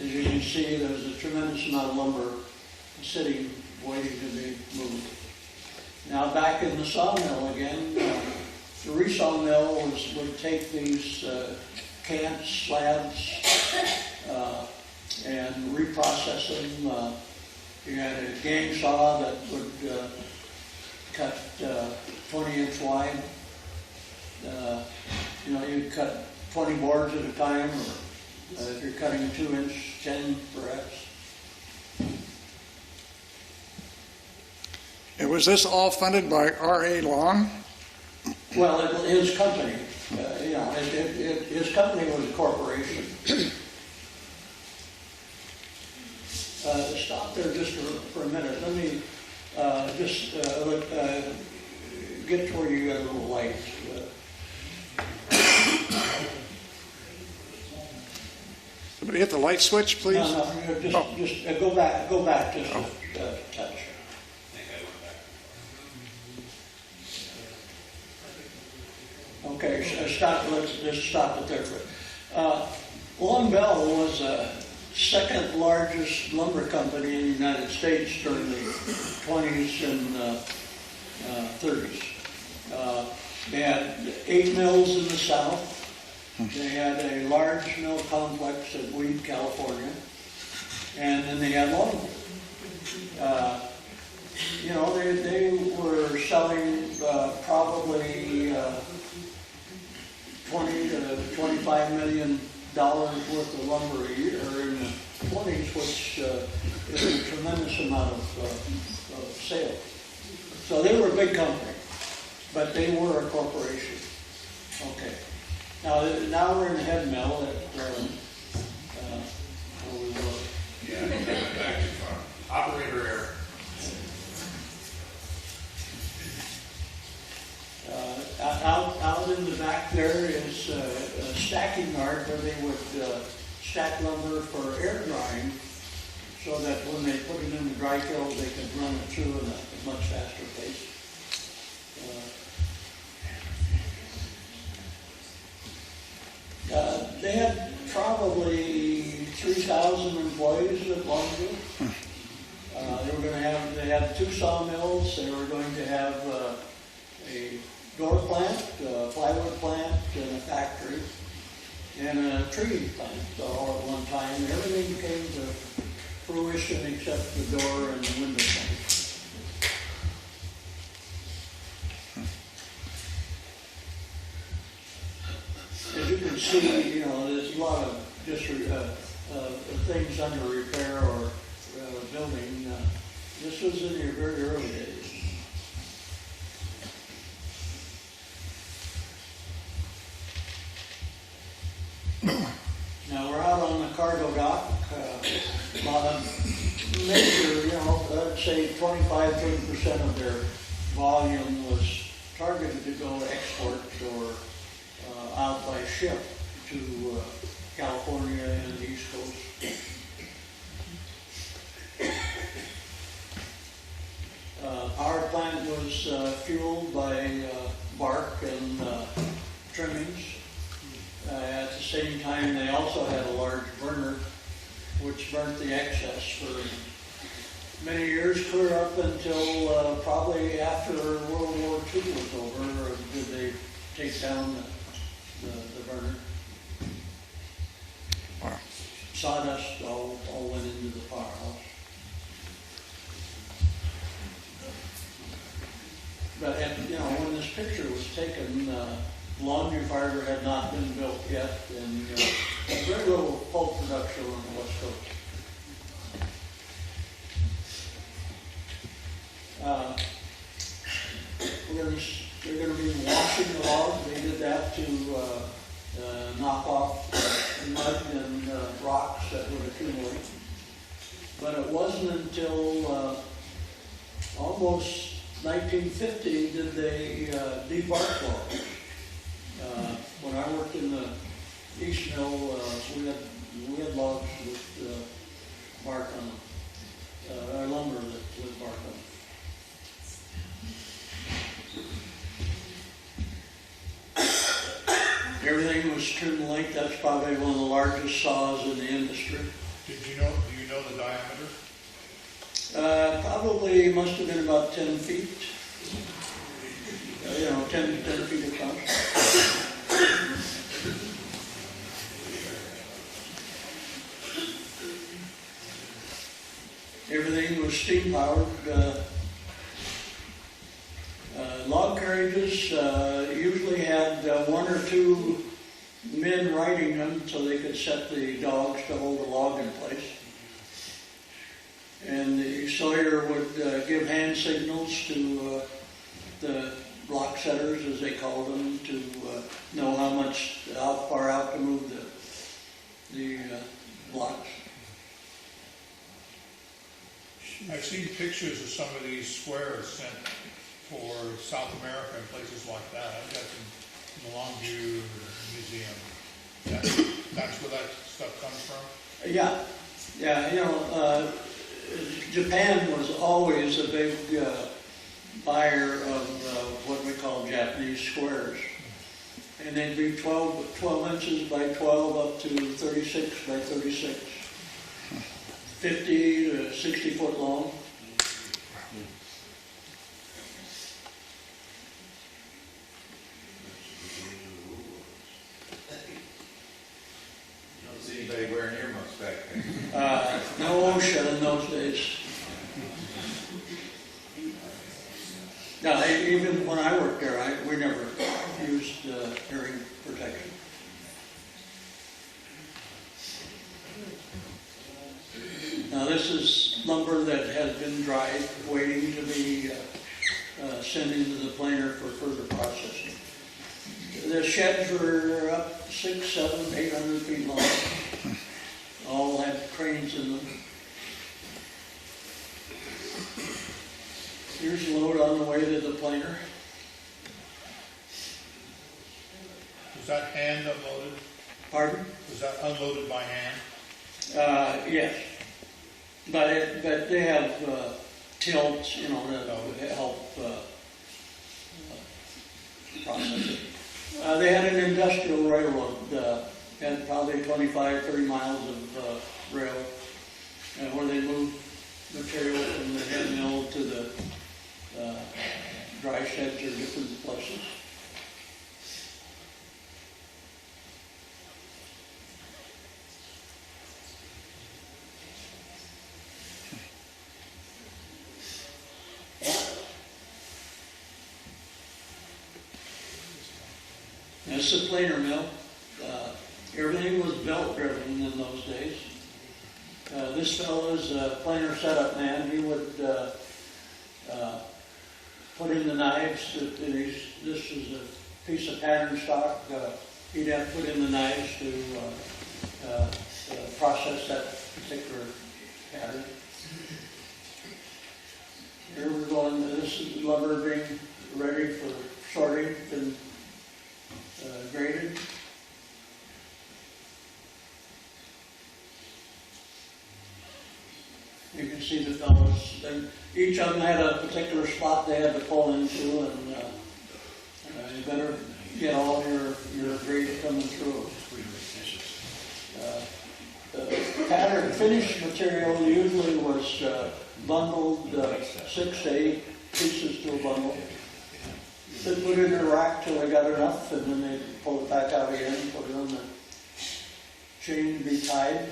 As you can see, there's a tremendous amount of lumber sitting, waiting to be moved. Now back in the sawmill again, the resaw mill would take these cant slabs and reprocess them. You had a gang saw that would cut 20-inch wide. You'd cut 20 boards at a time, or if you're cutting 2-inch, 10 perhaps. And was this all funded by R.A. Long? Well, his company, his company was a corporation. Stop there just for a minute. Let me get to where you got a little light. Somebody hit the light switch, please? No, just go back just a touch. Okay, let's just stop it there. Long Bell was the second largest lumber company in the United States during the 20s and 30s. They had 8 mills in the south. They had a large mill complex at Weed, California, and then they had Longview. They were selling probably $20 to $25 million worth of lumber a year in the 20s, which is a tremendous amount of sales. So they were a big company, but they were a corporation. Okay. Now we're in the head mill at where we were. Yeah, back too far. Operator error. Out in the back there is a stacking yard where they would stack lumber for air drying, so that when they put it in the dry kiln, they could run it through in a much faster pace. They had probably 3,000 employees at Longview. They had 2 sawmills. They were going to have a door plant, a plywood plant, and a factory, and a treating plant all at one time. And everything came to fruition except the door and the window plant. As you can see, there's a lot of just things under repair or building. This was in your very early days. Now we're out on the cargo dock. Major, I'd say 25-30% of their volume was targeted to go export or out by ship to California and the East Coast. Our plant was fueled by bark and trimmings. At the same time, they also had a large burner which burnt the excess for many years, clear up until probably after World War II was over, did they take down the burner. Wow. Sawdust all went into the powerhouse. But when this picture was taken, Longview Fiber had not been built yet, and very little pulp production on the West Coast. They're going to be washing the logs. They did that to knock off mud and rocks that would accumulate. But it wasn't until almost 1950 did they debark logs. When I worked in the East Mill, we had We had logs with bark on them, or lumber with bark on them. Everything was trim length. That's probably one of the largest saws in the industry. Do you know the diameter? Probably must have been about 10 feet. 10 feet across. Everything was steam powered. Log carriages usually had one or two men riding them so they could set the dogs to hold the log in place. And the sawyer would give hand signals to the block setters, as they called them, to know how far out to move the blocks. I've seen pictures of some of these squares sent for South America and places like that. I've got them in the Longview Museum. That's where that stuff comes from? Yeah. Japan was always a big buyer of what we call Japanese squares. And they'd be 12 inches by 12 up to 36 by 36. 50 to 60 foot long. You don't see anybody wearing earmuffs back there. No OSHA in those days. No, even when I worked there, we never used hearing protection. Now this is lumber that has been dried, waiting to be sent into the planer for further processing. The sheds were up 600, 700, 800 feet long. All had cranes in them. Here's a load on the way to the planer. Was that hand unloaded? Pardon? Was that unloaded by hand? Yes. But they have tilts, to help process it. They had an industrial railroad, had probably 25, 30 miles of rail, where they moved material from the head mill to the dry sheds or different places. It's a planer mill. Everything was belt driven in those days. This fellow's a planer setup man. He would put in the knives. This is a piece of pattern stock. He'd have to put in the knives to process that particular pattern. Here we're going. This is lumber being ready for sorting and graded. You can see the fellows. Each of them had a particular spot they had to pull into, and you better get all your grade coming through. The pattern finished material usually was bundled 6 to 8 pieces to a bundle. They put it in a rack till they got enough, and then they pull it back out again, put it on the chain to be tied.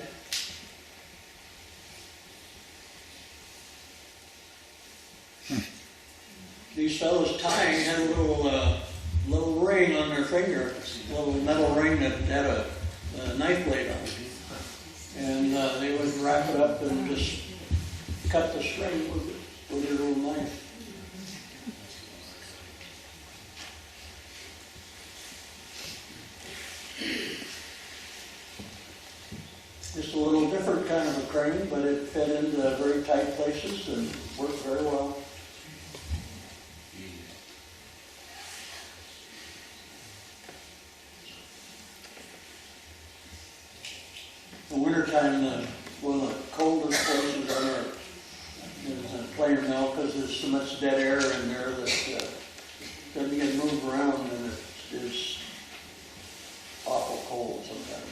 These fellows tying had a little ring on their finger, a little metal ring that had a knife blade on it. And they would wrap it up and just cut the string with their little knife. Just a little different kind of a crane, but it fit into very tight places and worked very well. wintertime, one of the coldest places on earth is a planer mill because there's so much dead air in there that doesn't get moved around, and it is awful cold sometimes.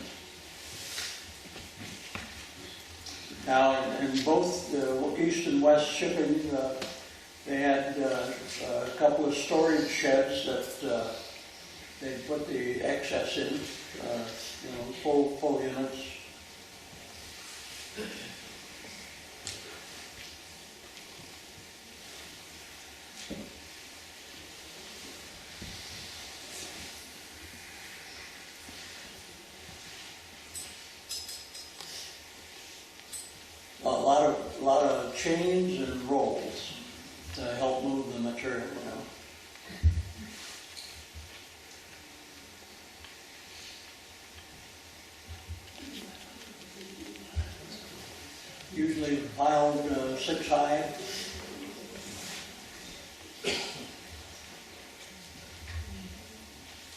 Now, in both east and west shipping, they had a couple of storage sheds that they put the excess in, full units. A lot of chains and rolls to help move the material around. Usually piled 6 high.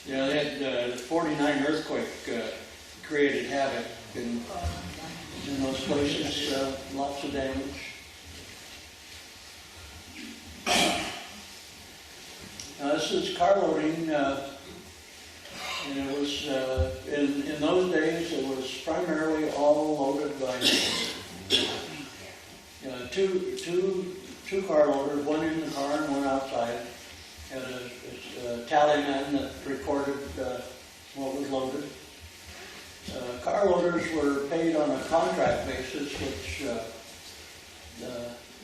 Yeah, they had the 49 earthquake created havoc in those places, lots of damage. Now this is car loading, and it was, in those days, it was primarily all loaded by two car loaders, one in the car and one outside. Had a tally man that recorded what was loaded. Car loaders were paid on a contract basis, which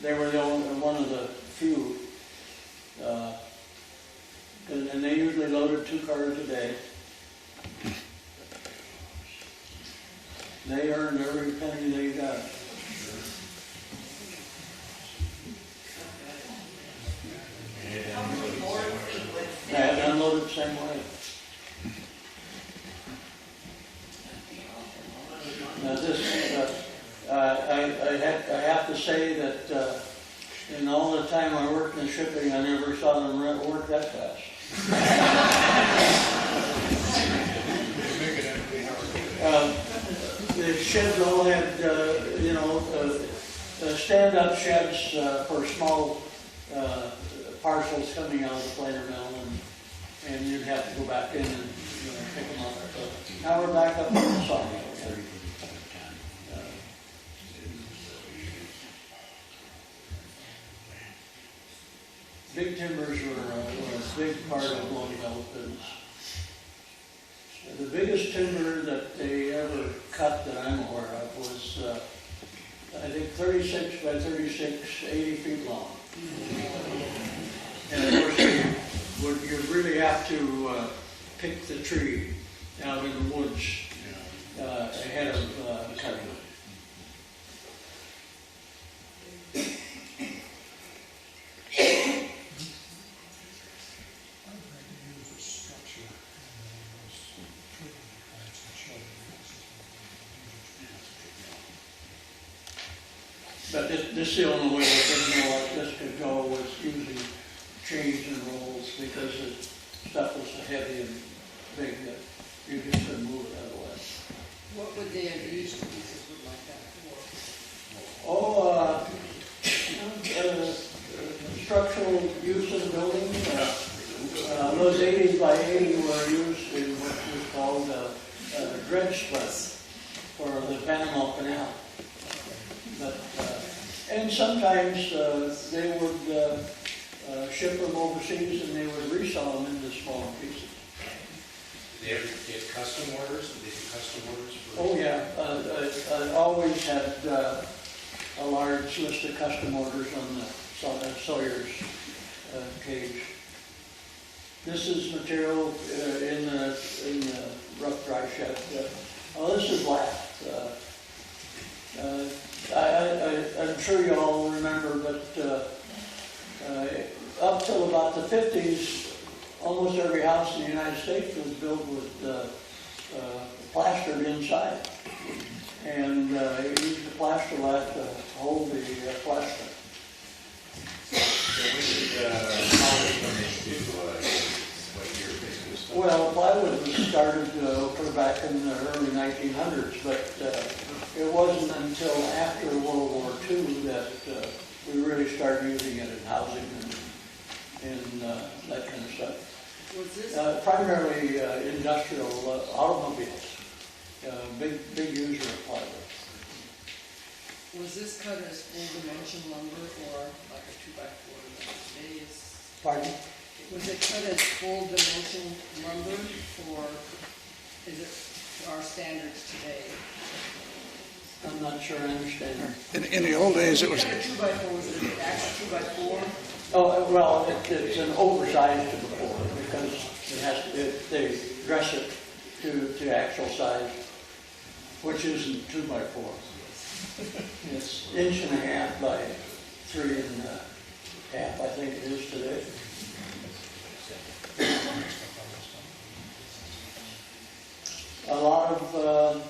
they were one of the few. And they usually loaded 2 cars a day. They earned every penny they got. And unloaded the same way. Now this, I have to say that in all the time I worked in shipping, I never saw them work that fast. The sheds all had, stand-up sheds for small parcels coming out of the planer mill, and you'd have to go back in and pick them up. So now we're back up on the sawmill. Big timbers were a big part of Lone Belt business. The biggest timber that they ever cut that I'm aware of was, I think, 36 by 36, 80 feet long. And of course, you really have to pick the tree out in the woods ahead of cutting it. But this is the only way that a mill like this could go, was using chains and rolls, because the stuff was so heavy and big that you just couldn't move it otherwise. What would they have used pieces like that for? Oh, structural use in the building. Those 80 by 80 were used in what was called a dredge split for the Panama Canal. But, and sometimes they would ship them overseas, and they would resaw them into smaller pieces. Did they ever get custom orders? Did they do custom orders? Oh yeah, I always had a large list of custom orders on the Sawyer's cage. This is material in the rough dry shed. This is lath. I'm sure you all remember, but up till about the 50s, almost every house in the United States was built with plastered inside. And you used the plaster lath to hold the plaster. So when did college come into what you're fixing to Well, plywood was started back in the early 1900s, but it wasn't until after World War II that we really started using it in housing and that kind of stuff. Was this, Primarily industrial automobiles, big user of plywood. was this cut as full dimension lumber or like a 2x4 today is? Pardon? Was it cut as full dimension lumber or is it our standards today? I'm not sure I understand. In the old days, it was, Cut a 2x4, was it an actual 2x4? Oh, well, it's an oversized to the floor because it has to, they dress it to actual size, which isn't 2x4. It's 1.5 by 3.5, I think it is today. A lot of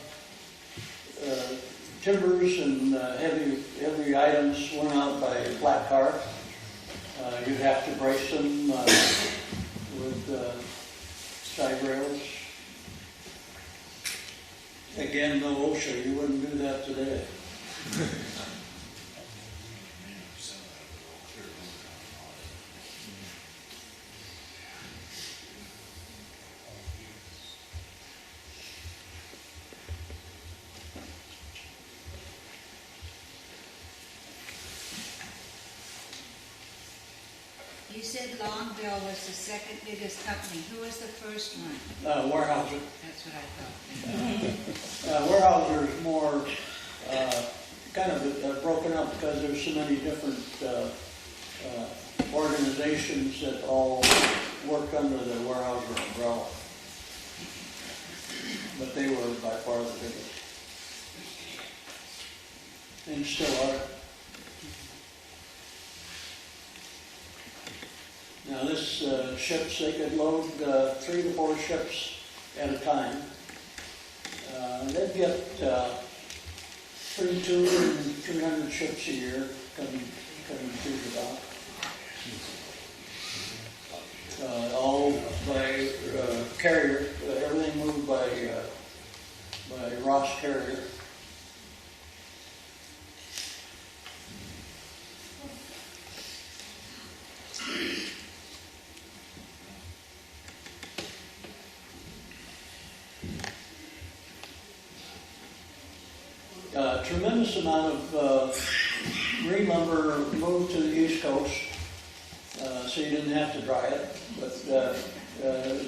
timbers and heavy items went out by flat car. You'd have to brace them with side rails. Again, no OSHA, you wouldn't do that today. You said Longville was the second biggest company. Who was the first one? Weyerhaeuser. That's what I thought. Weyerhaeuser is more kind of broken up because there's so many different organizations that all work under the Weyerhaeuser umbrella. But they were by far the biggest. And still are. Now this ships, they could load 3 to 4 ships at a time. They'd get between 200 and 300 ships a year coming through the dock. All by carrier, everything moved by Ross carrier. Tremendous amount of green lumber moved to the East Coast, so you didn't have to dry it. But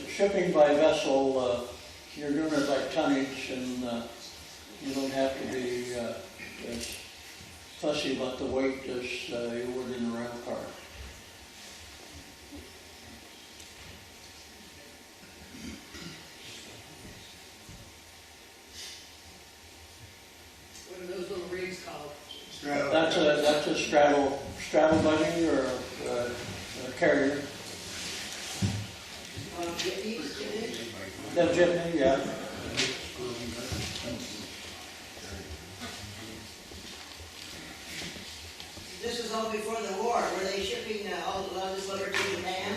shipping by vessel, you're doing it by tonnage, and you don't have to be as fussy about the weight as you would in a rental car. What are those little rigs called? That's a straddle buggy or a carrier. Jitneys? The jitney, yeah. This was all before the war. Were they shipping all this lumber to Japan?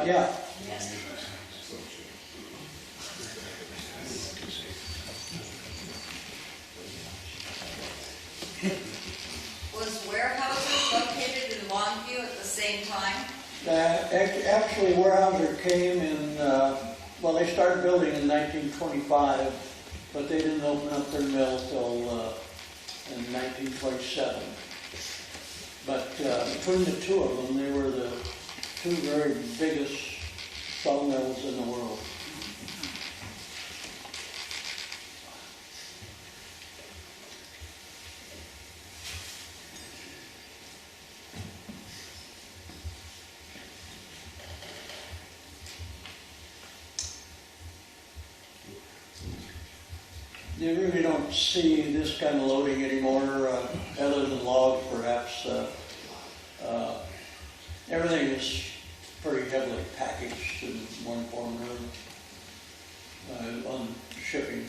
Yeah. Was Weyerhaeuser located in Longview at the same time? Actually, Weyerhaeuser came in, well, they started building in 1925, but they didn't open up their mill till in 1927. But between the two of them, they were the 2 very biggest sawmills in the world. You really don't see this kind of loading anymore, other than logs, perhaps. Everything is pretty heavily packaged in one form or another on shipping.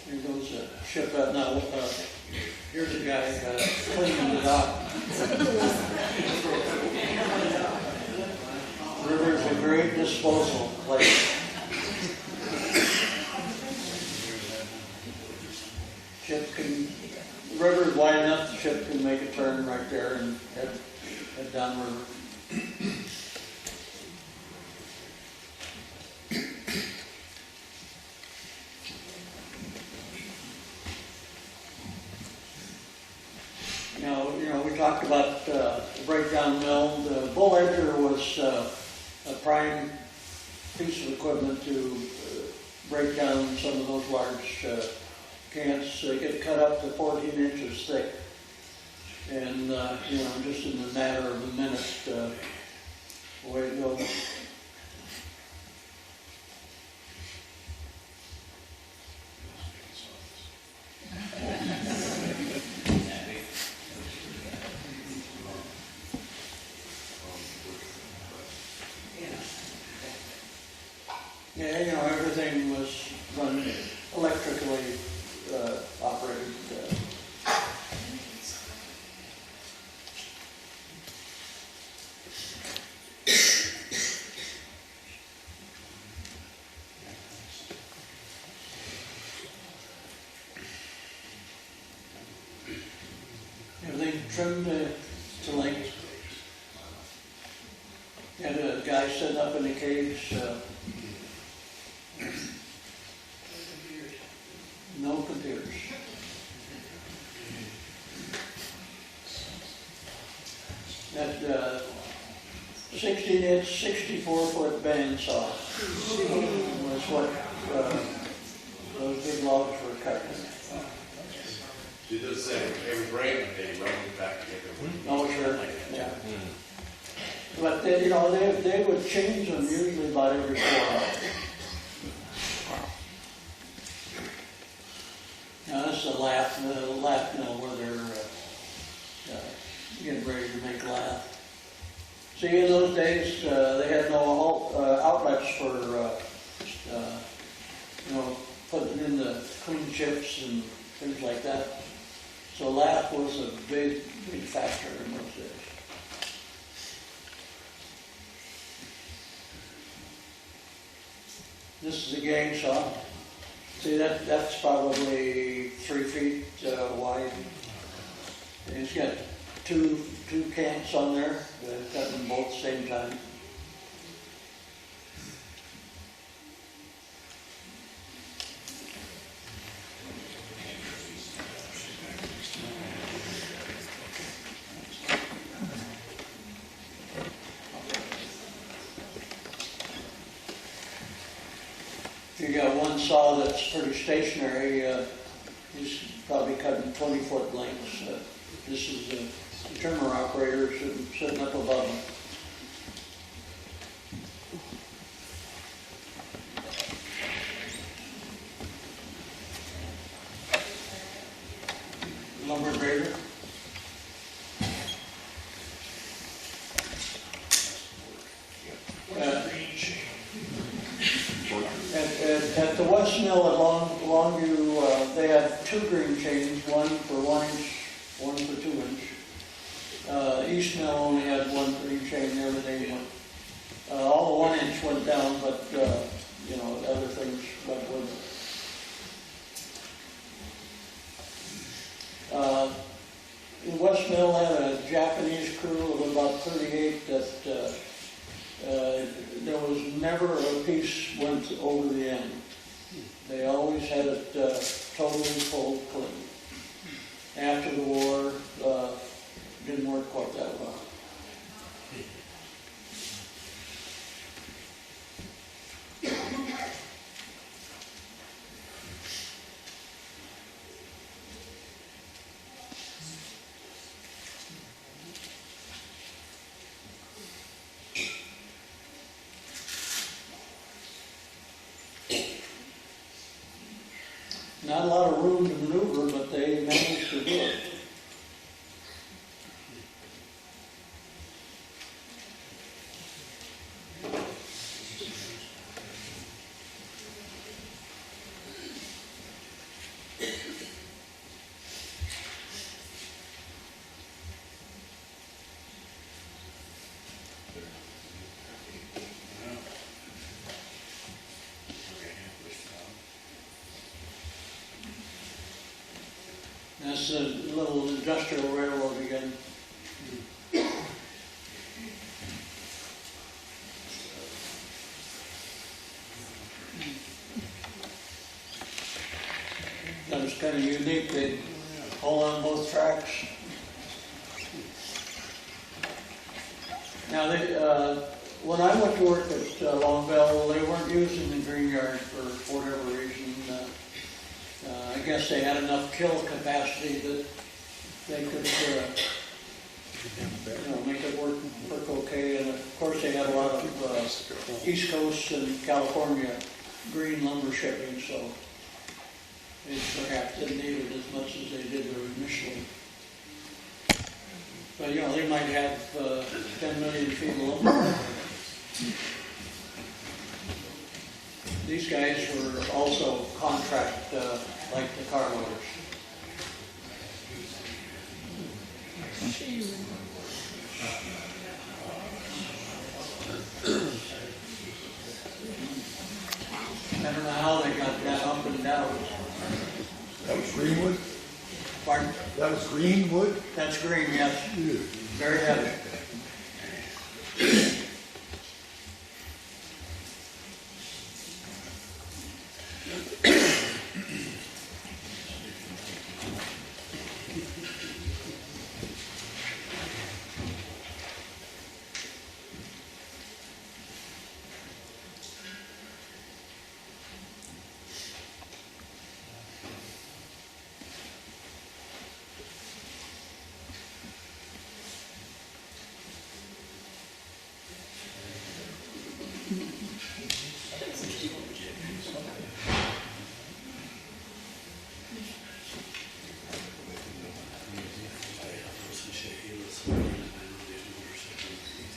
Here goes a ship out now. Here's a guy cleaning the dock. River's a great disposal place. make a turn right there and head downriver. We talked about the breakdown mill. The bull edger was a prime piece of equipment to break down some of those large cans. They get cut up to 14 inches thick. And, just in a matter of a minute, away it goes. Yeah, everything was run electrically operated. Everything trimmed to length. Had a guy sitting up in the cage. No computers. That 16-inch, 64-foot bandsaw was what those big logs were cutting. You just said every break and they run it back together. Oh, sure. Yeah. But they would change them usually about every 4 hours. Now this is the lath mill where they're getting ready to make lath. See, in those days they had no outlets for putting in the clean chips and things like that. So lath was a big factor in those days. This is a gang saw. See, that's probably 3 feet wide. And it's got two cants on there. Cut them both at the same time. You got one saw that's pretty stationary. He's probably cutting 20-foot lengths. This is the trimmer operator sitting up above him. Lumber grader. At the West Mill at Longview, they had 2 green chains, one for 1 inch, one for 2 inch. East Mill only had 1 green chain, everything went, all the 1 inch went down, but, other things went with it. The West Mill had a Japanese crew of about 38 that there was never a piece went over the end. They always had it totally pulled clean. After the war, didn't work quite that well. Not a lot of room to maneuver, but they managed to do it. That's a little industrial railroad again. That was kind of unique. They haul on both tracks. Now, when I went to work at Longville, they weren't using the green yard for whatever reason. I guess they had enough kill capacity that they could, make it work okay. And of course, they had a lot of East Coast and California green lumber shipping, so they perhaps didn't need it as much as they did initially. But, they might have 10 million feet of lumber. These guys were also contract, like the car loaders. I don't know how they got that up and down. That was Greenwood? Pardon? That was Greenwood? That's green, yes. Very heavy.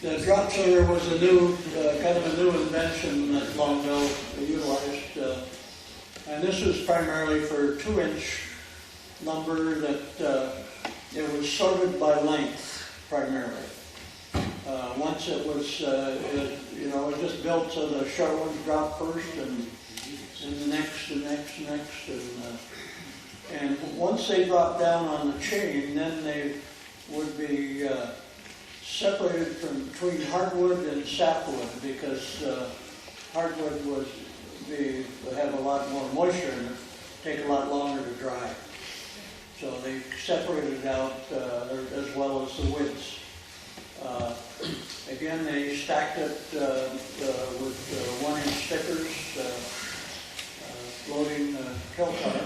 The drop sewer was a new, kind of a new invention that Longville utilized. And this was primarily for 2-inch lumber that it was sorted by length primarily. Once it was, it was just built so the short ones dropped first and the next, and once they dropped down on the chain, then they would be separated from between hardwood and sapwood, because hardwood would have a lot more moisture and take a lot longer to dry. So they separated out as well as the widths. Again, they stacked it with 1-inch stickers, floating kill tar.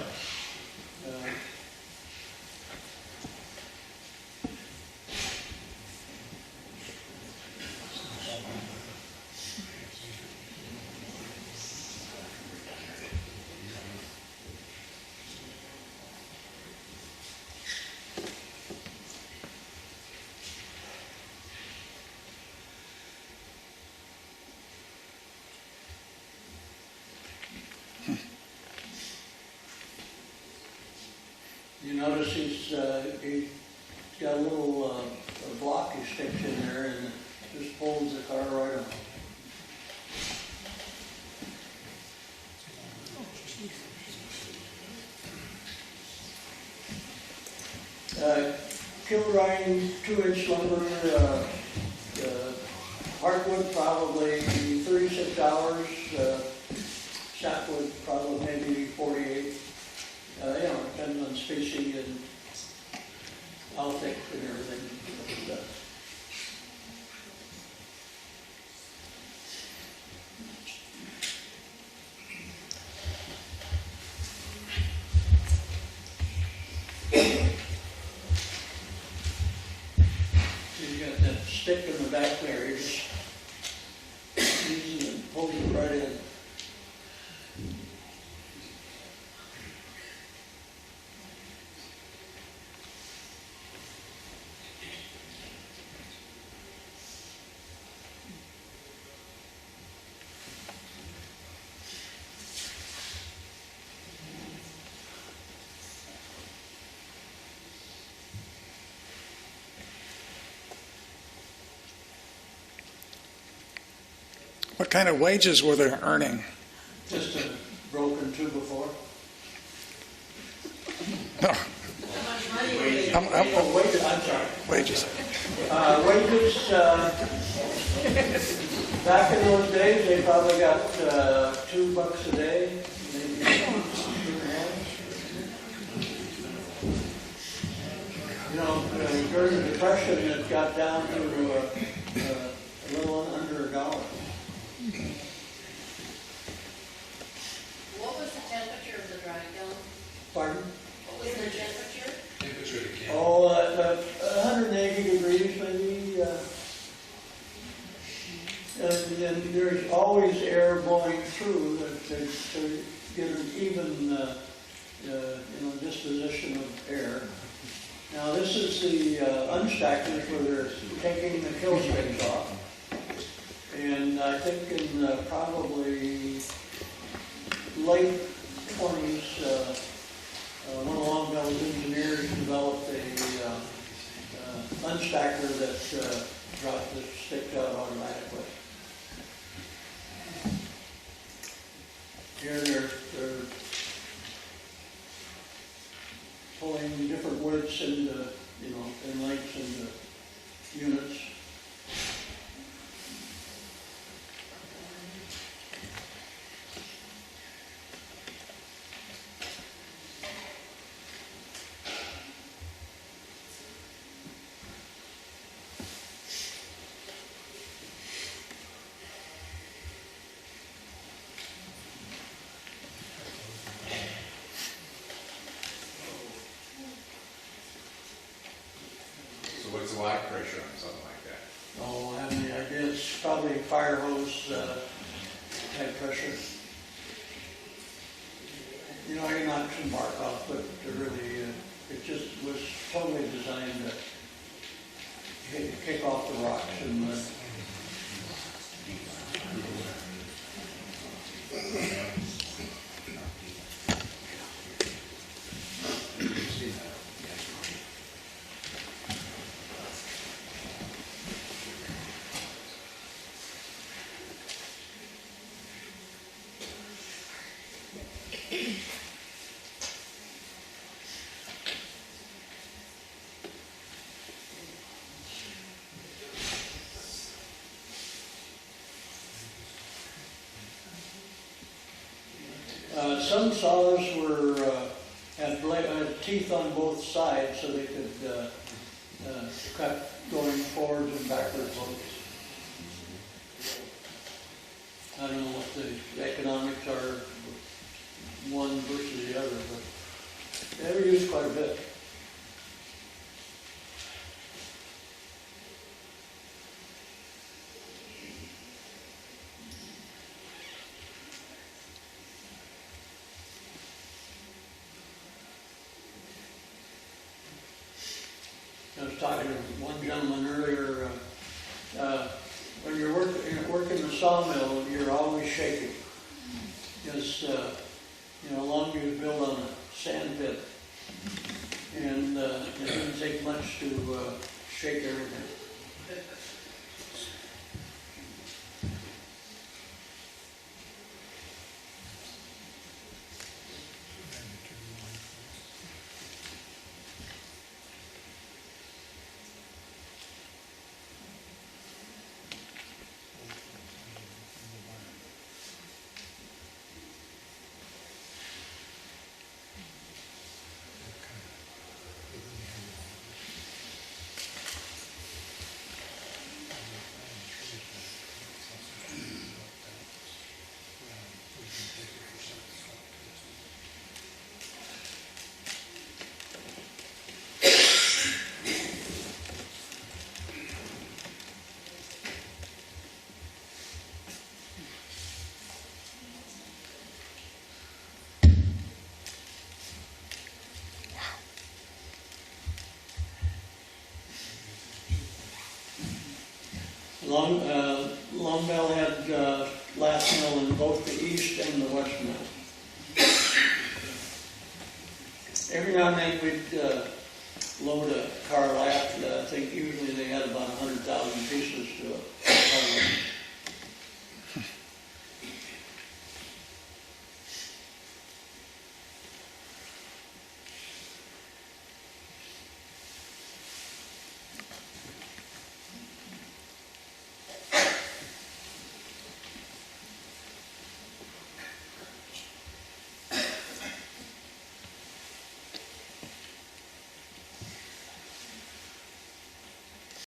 You notice he's got a little block he sticks in there and it just pulls the car right up. Kilbrine 2-inch lumber, hardwood probably $36, sapwood probably maybe 48. Depending on species and how thick and everything. So you got that stick in the back there, you're just using it and pulling it right in. What kind of wages were they earning? Just a broken 2x4. Wages, I'm sorry. Wages. Wages, back in those days, they probably got $2 a day, maybe $2.50. You know, during the Depression, it got down to a little under $1. What was the temperature of the dry kiln? Pardon? What was the temperature? Oh, 180 degrees maybe. And there's always air blowing through to get an even disposition of air. Now this is the unstackers where they're taking the kill switch off. And I think in probably late 20s, one of Longville's engineers developed a unstacker that dropped the sticks out automatically. Here they're pulling different widths into, and lengths into units. So what's the water pressure on something like that? Oh, I have any idea? It's probably fire hose type pressure. I can knock some bark off, but really, it just was totally designed to kick off the rocks and some saws had teeth on both sides, so they could cut going forwards and backwards. I don't know what the economics are, one versus the other, but they were used quite a bit. I was talking to one gentleman earlier, when you're working the sawmill, you're always shaking. Because, Longview is built on a sand pit. And it doesn't take much to shake everything. Longville had last mill in both the east and the west mill. Every now and then we'd load a car lat. I think usually they had about 100,000 pieces to a car lat.